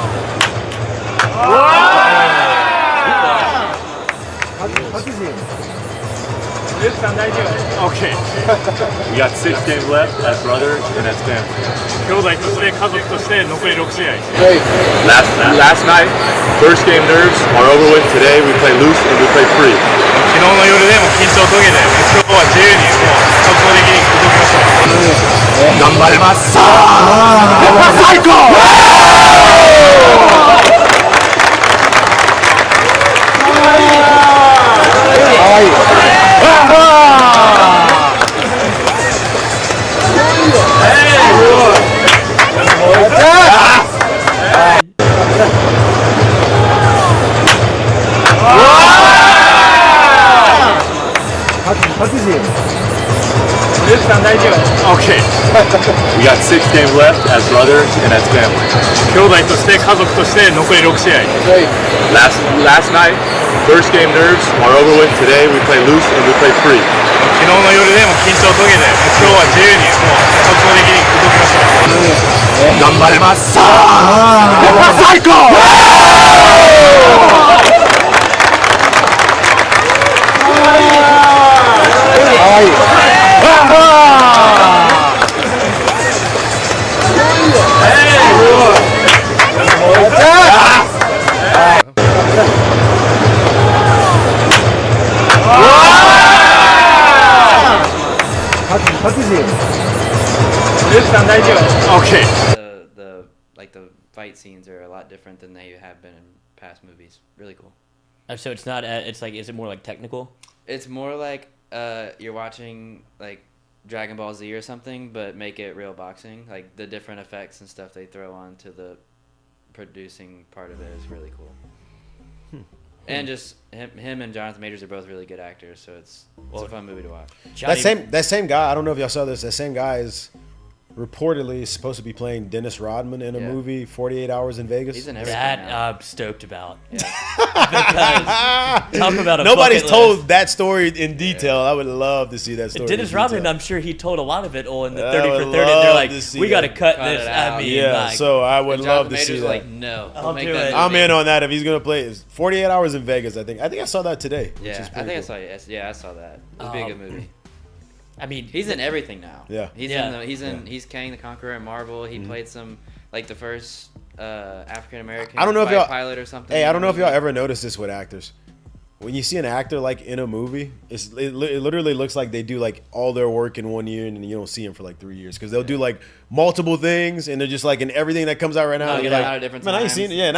Okay. We got 6 games left at Brothers and at Stamford. Last night, first game nerves are over with. Today we play loose and we play free. 昨日の夜でも緊張を解けて、今日は自由に直送的に動きましょう。頑張ります。最高。Okay. We got 6 games left as brothers and as family. 兄弟として家族として残り6試合。Last night, first game nerves are over with. Today we play loose and we play free. 昨日の夜でも緊張を解けて、今日は自由に直送的に動きましょう。頑張ります。最高。Okay. The fight scenes are a lot different than they have been in past movies. Really cool. So it's not. It's like. Is it more like technical? It's more like you're watching like Dragon Ball Z or something, but make it real boxing. Like the different effects and stuff they throw onto the producing part of it is really cool. And just him and Jonathan Majors are both really good actors, so it's a fun movie to watch. That same guy, I don't know if y'all saw this, that same guy is reportedly supposed to be playing Dennis Rodman in a movie, 48 Hours in Vegas. He's in everything now. I'm stoked about. Yeah. Because talk about a nobody's told that story in detail. Yeah. I would love to see that story. Dennis Rodman, I'm sure he told a lot of it on the 30 for 30. They're like, we got to cut this. I mean, yeah. So I would love to see that. Like, no, I'll do it. I'm in on that if he's gonna play. 48 Hours in Vegas. I think I saw that today. Yeah, which is pretty I saw that. It would be a good movie. I mean, he's in everything now. Yeah, he's Kang the Conqueror in Marvel. He played some like the first African American. I don't know if y'all pilot or something. Hey, I don't know if y'all ever noticed this with actors. When you see an actor like in a movie, it literally looks like they do like all their work in 1 year, and then you don't see them for like 3 years because they'll do like multiple things, and they're just like in everything that comes out right now. You're like, man, I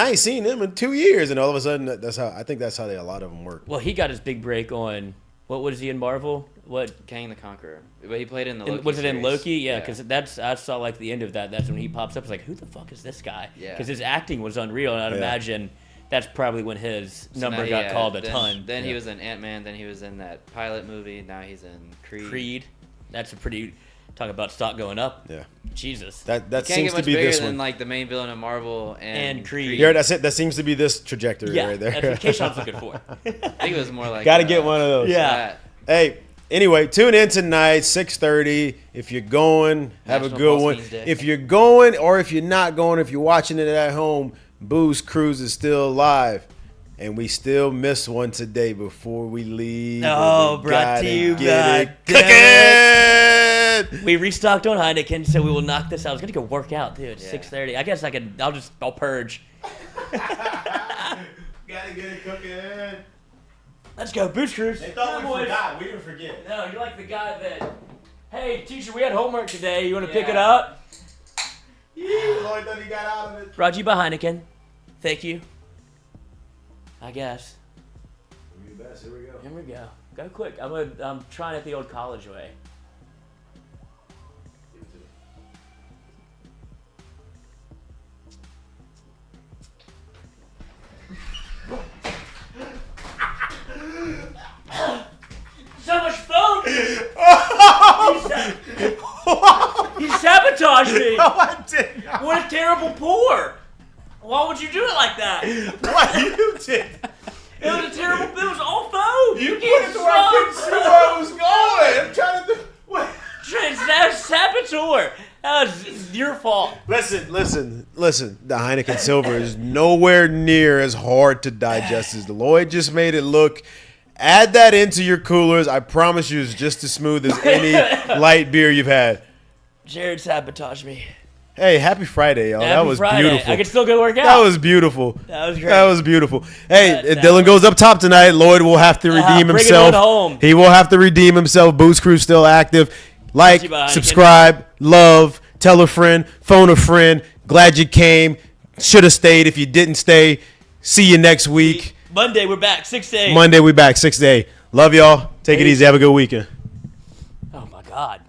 ain't seen them in 2 years, and all of a sudden that's how a lot of them work. Well, he got his big break on. What was he in Marvel? What? Kang the Conqueror. But he played in the Loki Was it series. in Loki? Yeah, because I saw like the end of that. That's when he pops up. It's like, who the fuck is this guy? Yeah. Because his acting was unreal, and I'd imagine that's probably when his number got called a ton. Then he was in Ant-Man. Then he was in that pilot movie. Now he's in Creed. That's a pretty... Talk about stock going up. Yeah. Jesus. That seems to be this one. Than like the main villain of Marvel and Creed. Yeah, that's it. That seems to be this trajectory right there. That's what Keyshawn's looking for. I think it was more like... Got to get one of those. Yeah. Hey, anyway, tune in tonight, 6:30. If you're going, have National a good one. Ball Day. If you're going or if you're not going, if you're watching it at home, Booze Cruise is still live. And we still missed one today before we leave. Oh, brought to you by Cooking! We restocked on Heineken, so we will knock this out. I was going to go work out, dude. 6:30. I guess I'll purge. Gotta get it cooking. Let's go, Booze Cruise. They thought we forgot. We didn't forget. No, you're like the guy that, hey, teacher, we had homework today. You want to pick it up? Lloyd thought he got out of it. Brought to you by Heineken. Thank you. I guess. Here we go. Here we go. Go quick. I'm trying it the old college way. So much foam! He sabotaged me! No, I did not. What a terrible pour! Why would you do it like that? What you did? It was a terrible. It was all foam. You put it where I couldn't see where I was going. I'm trying to do. What? Saboteur. That was your fault. Listen. The Heineken Silver is nowhere near as hard to digest as the Lloyd just made it look. Add that into your coolers. I promise you, it's just as smooth as any light beer you've had. Jared sabotaged me. Hey, happy Friday, y'all. That was Friday. beautiful. I can still go work out. That was beautiful. That was great. That was beautiful. Hey, if Dylan goes up top tonight, Lloyd will have to redeem himself. Home. He will have to redeem himself. Boost Crew still active. Like, subscribe, love, tell a friend, phone a friend. Glad you came. Should have stayed if you didn't stay. See you next week. Monday, we're back. 6 to 8. Monday, we're back. 6 to 8. Love y'all. Take it easy. Have a good weekend. Oh, my God.